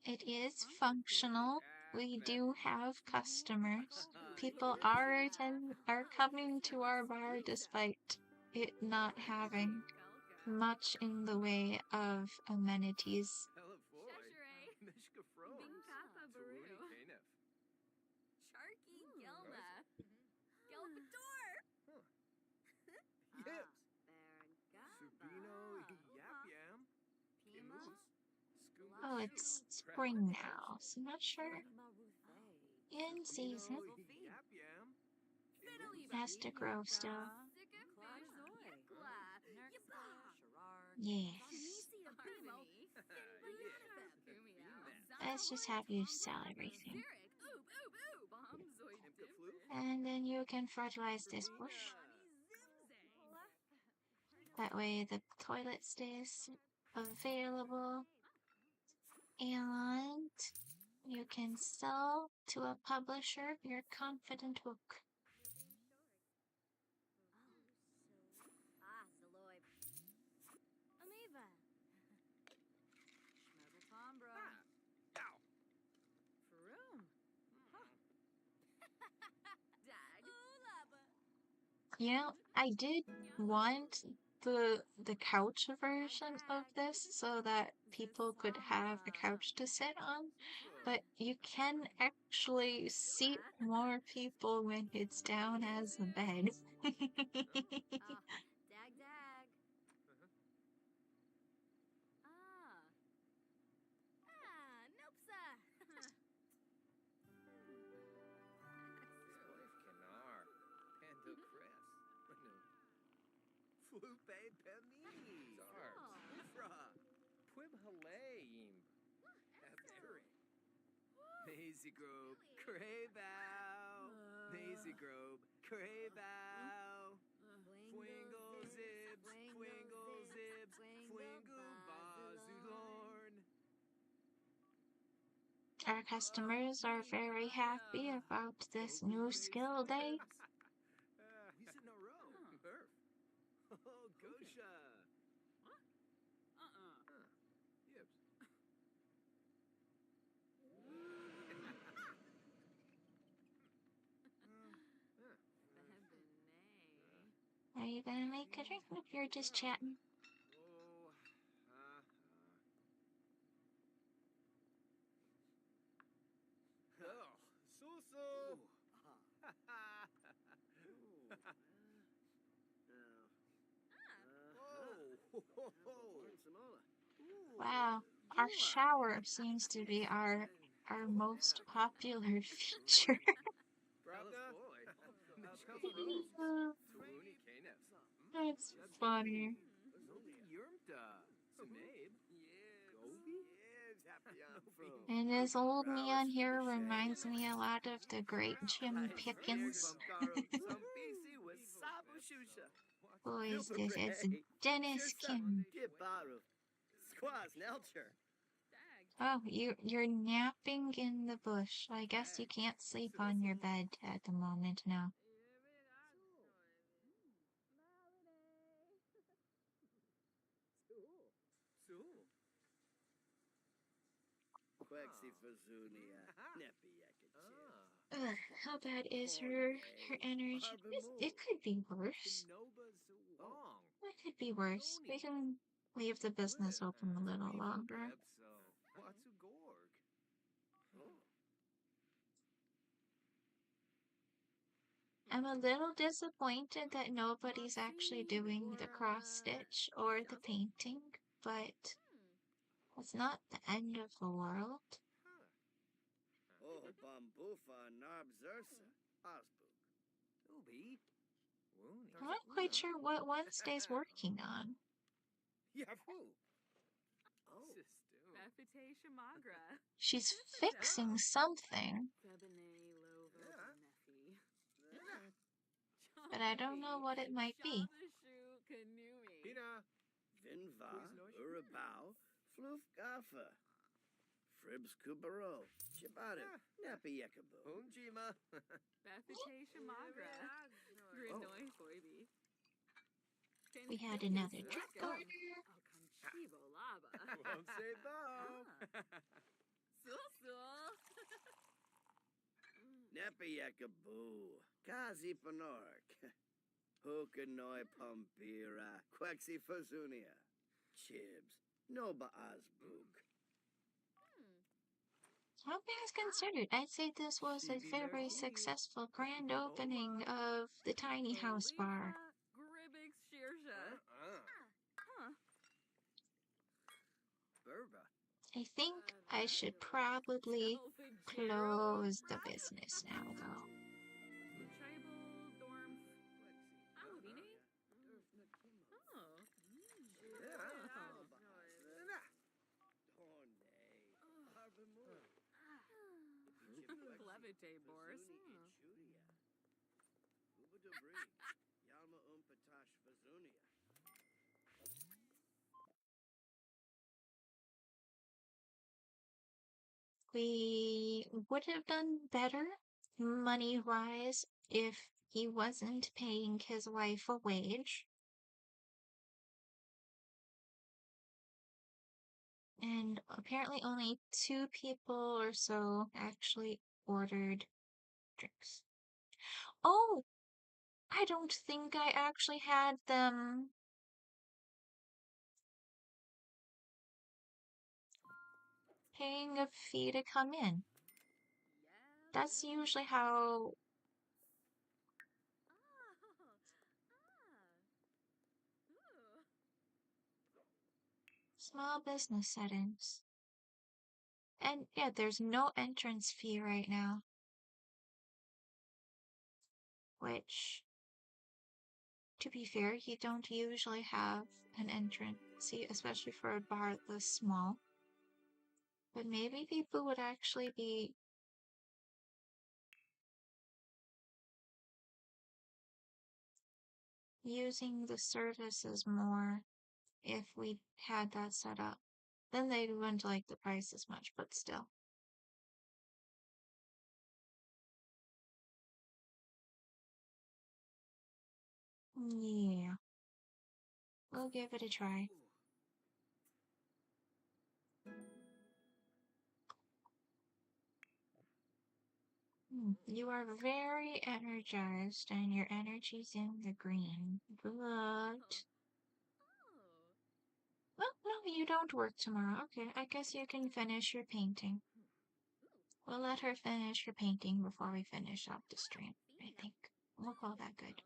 it is functional. We do have customers. People are coming to our bar despite it not having much in the way of amenities. Helafoy. Cheshire. Mishka Fro. Binkapa Taruni Baru. Kanef. Sharky Gelma. Gelbator. Yips. Bergaba. Subino Yap Yam. Pima. Oh, it's spring now, so I'm not sure. In season. Yap Yam. Has to grow still. Yes. Let's just have you sell everything. And then you can fertilize this bush. That way the toilet stays available. And you can sell to a publisher your confident book. Zaloy. Amiva. Schmogeltombra. Yow. Faroom. Dag. Ulaba. You know, I did want the couch version of this so that people could have a couch to sit on, but you can actually seat more people when it's down as a bed. Dag dag. Nopsa. Spoif Canar. Pando Chris. Flupe Pemi. Zarbs. Ufra. Pwib Haleim. Abduri. Maisie Grove. Craybow. Maisie Grove. Craybow. Twingle Zibs. Twingle Zibs. Twingle Bazulorn. Our customers are very happy about this new skill day. He's in a row. Murph. Oh, Gosha. Yips. Are you gonna make a drink if you're just chatting? Oh, oh, Susu. Wow, our shower seems to be our most popular feature. That's funny. And this old man here reminds me a lot of the great Jim Pickens. Who is this? It's Dennis Kim. Oh, you're napping in the bush. I guess you can't sleep on your bed at the moment now. Ugh, how bad is her energy? It could be worse. It could be worse. We can leave the business open a little longer. I'm a little disappointed that nobody's actually doing the cross stitch or the painting, but it's not the end of the world. Oh, Bambufa Narbzursa. Osbook. Ubi. Woony. I'm not quite sure what Wednesday's working on. Yafu. Oh. Sistu. Befite Shamagra. She's fixing something, Febine Lovo Nefi. but I don't know what it might be. Shabashu Kanui. Pina. Vinva. Quiznosh? Urabao. Floof Gaffa. Fribs Kubaro. Chibata. Nappy Yakabu. Unjima. Befite Shamagra. Grinoi Foibi. We had another trick order. Conchibo Lava. Won't say bo. Sul. Nappy Yakabu. Kazi Panork. Hokanoi Pumpira. Quexi Fazunia. Chibs. Noba Osbook. All things considered, I'd say this was a very successful grand opening of the tiny house bar. Gribix Shirsha. Huh. Burba. I think I should probably close the business now, though. Tribal Dorm. Alvini? Oh. Levite Boris. Yalma Umpatash Vazunia. We would have done better money-wise if he wasn't paying his wife a wage. And apparently only 2 people or so actually ordered drinks. Oh! I don't think I actually had them paying a fee to come in. That's usually how small business settings. And yeah, there's no entrance fee right now. Which, to be fair, you don't usually have an entrance fee, especially for a bar this small. But maybe people would actually be using the services more if we had that set up. Then they wouldn't like the price as much, but still. Yeah. We'll give it a try. You are very energized and your energy's in the green. But well, no, you don't work tomorrow. Okay, I guess you can finish your painting. We'll let her finish her painting before we finish up the stream, I think. We'll call that good.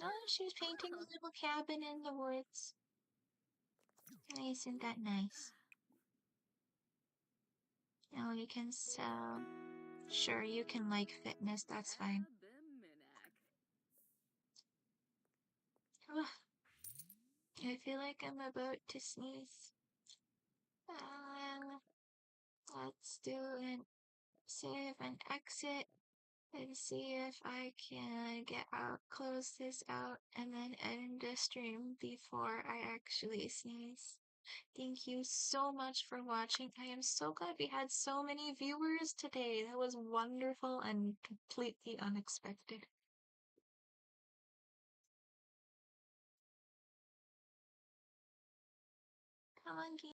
Oh, she's painting a little cabin in the woods. Isn't that nice? Oh, you can sell. Sure, you can like fitness, that's fine. Ugh. I feel like I'm about to sneeze. Let's do an save and exit and see if I can get out, close this out, and then end the stream before I actually sneeze. Thank you so much for watching. I am so glad we had so many viewers today. That was wonderful and completely unexpected. Come on,